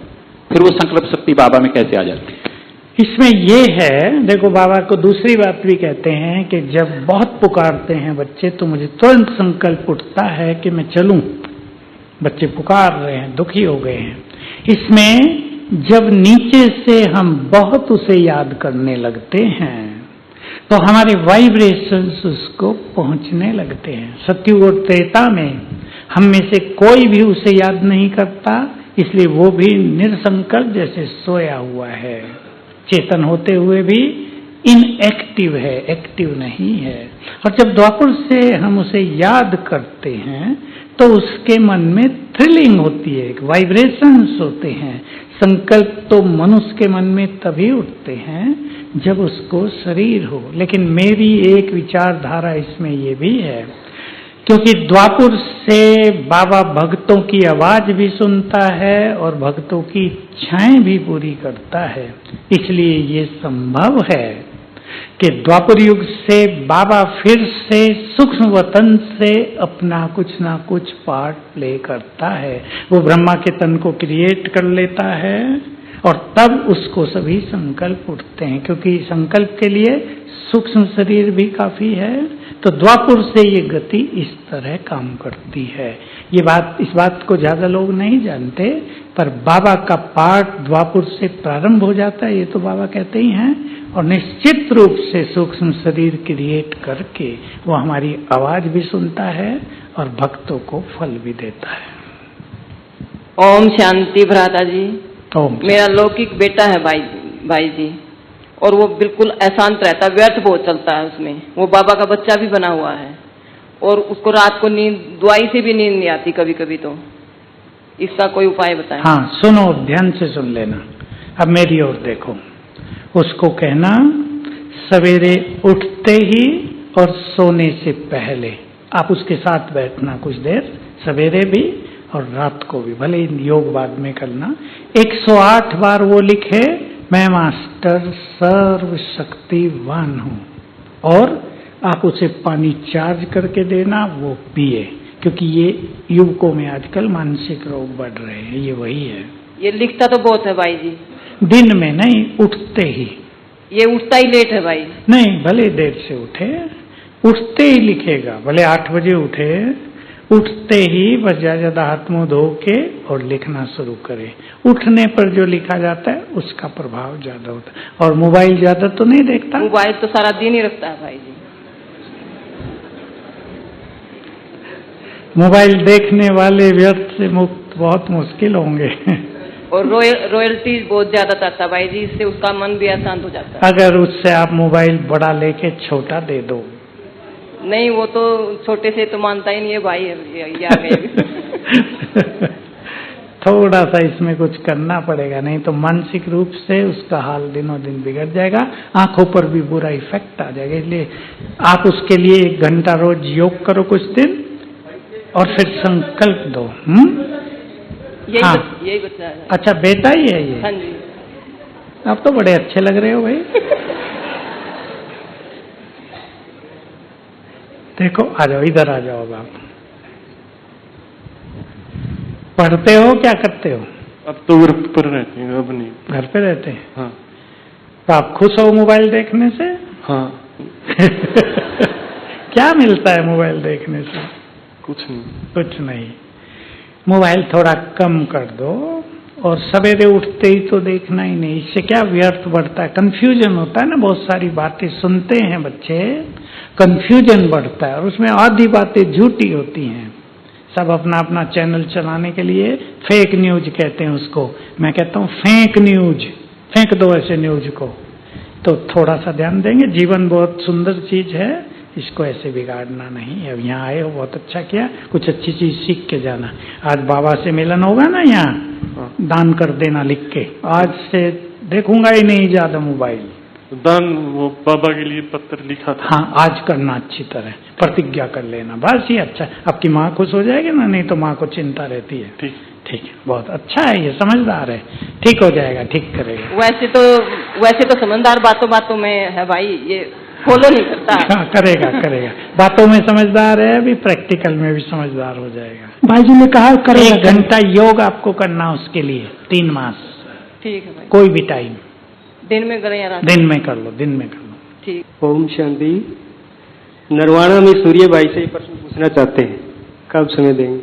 फिर वो संकल्प शक्ति बाबा में कैसे आ जाती है? इसमें ये है, देखो बाबा को दूसरी बात भी कहते हैं कि जब बहुत पुकारते हैं बच्चे तो मुझे तुरंत संकल्प उठता है कि मैं चलूं। बच्चे पुकार रहे हैं, दुखी हो गए हैं। इसमें जब नीचे से हम बहुत उसे याद करने लगते हैं तो हमारे वाइब्रेशंस उसको पहुंचने लगते हैं। सत्युग और त्रेता में हम में से कोई भी उसे याद नहीं करता, इसलिए वो भी निरसंकल्प जैसे सोया हुआ है, चेतन होते हुए भी इनएक्टिव है, एक्टिव नहीं है। और जब द्वापर से हम उसे याद करते हैं तो उसके मन में थ्रिलिंग होती है, वाइब्रेशंस होते हैं। संकल्प तो मनुष्य के मन में तभी उठते हैं जब उसको शरीर हो। लेकिन मेरी एक विचारधारा इसमें ये भी है, क्योंकि द्वापुर से बाबा भक्तों की आवाज भी सुनता है और भक्तों की इच्छाएं भी पूरी करता है, इसलिए ये संभव है कि द्वापर युग से बाबा फिर से सूक्ष्म वतन से अपना कुछ ना कुछ पार्ट प्ले करता है। वो ब्रह्मा के तन को क्रिएट कर लेता है और तब उसको सभी संकल्प उठते हैं, क्योंकि संकल्प के लिए सूक्ष्म शरीर भी काफी है। तो द्वापुर से ये गति इस तरह काम करती है। इस बात को ज्यादा लोग नहीं जानते, पर बाबा का पार्ट द्वापुर से प्रारंभ हो जाता है, ये तो बाबा कहते ही हैं। और निश्चित रूप से सूक्ष्म शरीर क्रिएट करके वो हमारी आवाज भी सुनता है और भक्तों को फल भी देता है। ओम शांति भ्राता जी। ओम। मेरा लौकिक बेटा है भाई जी, और वो बिल्कुल अशांत रहता है, व्यर्थ बहुत चलता है उसमें। वो बाबा का बच्चा भी बना हुआ है और उसको रात को नींद, दवाई से भी नींद नहीं आती कभी कभी, तो इसका कोई उपाय बताएं। हाँ सुनो, ध्यान से सुन लेना। अब मेरी ओर देखो, उसको कहना सवेरे उठते ही और सोने से पहले आप उसके साथ बैठना कुछ देर, सवेरे भी और रात को भी, भले योग बाद में करना। 108 बार वो लिखे, मैं मास्टर सर्वशक्तिवान हूँ, और आप उसे पानी चार्ज करके देना, वो पिए, क्योंकि ये युवकों में आजकल मानसिक रोग बढ़ रहे हैं, ये वही है। ये लिखता तो बहुत है भाई जी। दिन में नहीं, उठते ही। ये उठता ही लेट है भाई। नहीं, भले देर से उठे, उठते ही लिखेगा, भले 8 बजे उठे, उठते ही बस ज्यादा हाथ मुंह धो के और लिखना शुरू करे। उठने पर जो लिखा जाता है उसका प्रभाव ज्यादा होता है। और मोबाइल ज्यादा तो नहीं देखता? मोबाइल तो सारा दिन ही रखता है भाई जी। मोबाइल देखने वाले व्यर्थ से मुक्त बहुत मुश्किल होंगे। और रॉयल्टी बहुत ज्यादा चाहता भाई जी, इससे उसका मन भी अशांत हो जाता है। अगर उससे आप मोबाइल बड़ा लेके छोटा दे दो। नहीं, वो तो छोटे से तो मानता ही नहीं है भाई, ये आ गए। थोड़ा सा इसमें कुछ करना पड़ेगा, नहीं तो मानसिक रूप से उसका हाल दिनों दिन बिगड़ जाएगा, आंखों पर भी बुरा इफेक्ट आ जाएगा। इसलिए आप उसके लिए 1 घंटा रोज योग करो कुछ दिन, और फिर संकल्प दो। यही बच्चा है। अच्छा, बेटा ही है ये? हाँ जी। आप तो बड़े अच्छे लग रहे हो भाई। देखो, आ जाओ, इधर आ जाओ। अब आप पढ़ते हो, क्या करते हो? अब तो घर पर रहते हैं, अब नहीं। घर पे रहते हैं? हाँ। तो आप खुश हो मोबाइल देखने से? हाँ। क्या मिलता है मोबाइल देखने से? कुछ नहीं। कुछ नहीं। मोबाइल थोड़ा कम कर दो और सवेरे उठते ही तो देखना ही नहीं, इससे क्या व्यर्थ बढ़ता है, कंफ्यूजन होता है ना, बहुत सारी बातें सुनते हैं बच्चे, कंफ्यूजन बढ़ता है और उसमें आधी बातें झूठी होती हैं। सब अपना अपना चैनल चलाने के लिए फेक न्यूज कहते हैं उसको, मैं कहता हूँ फेक न्यूज, फेंक दो ऐसे न्यूज को। तो थोड़ा सा ध्यान देंगे, जीवन बहुत सुंदर चीज है, इसको ऐसे बिगाड़ना नहीं। अब यहाँ आए हो, बहुत अच्छा किया, कुछ अच्छी चीज सीख के जाना। आज बाबा से मिलन होगा ना, यहाँ दान कर देना लिख के, आज से देखूंगा ही नहीं ज्यादा मोबाइल। दान वो बाबा के लिए पत्र लिखा था। हाँ, आज करना, अच्छी तरह प्रतिज्ञा कर लेना, बस ये अच्छा। आपकी माँ खुश हो जाएगी ना, नहीं तो माँ को चिंता रहती है। ठीक है, बहुत अच्छा है, ये समझदार है, ठीक हो जाएगा, ठीक करेगा। वैसे तो समझदार बातों बातों में है भाई, ये फॉलो नहीं करता। हाँ, करेगा करेगा, बातों में समझदार है, अभी प्रैक्टिकल में भी समझदार हो जाएगा। भाई जी ने कहा करेगा। 1 घंटा योग आपको करना, उसके लिए 3 मास। ठीक है भाई। कोई भी टाइम, दिन में करें या रात? दिन में कर लो, दिन में कर लो। ठीक। ओम शांति। नरवाणा में सूर्य भाई से प्रश्न पूछना चाहते हैं, कब समय देंगे?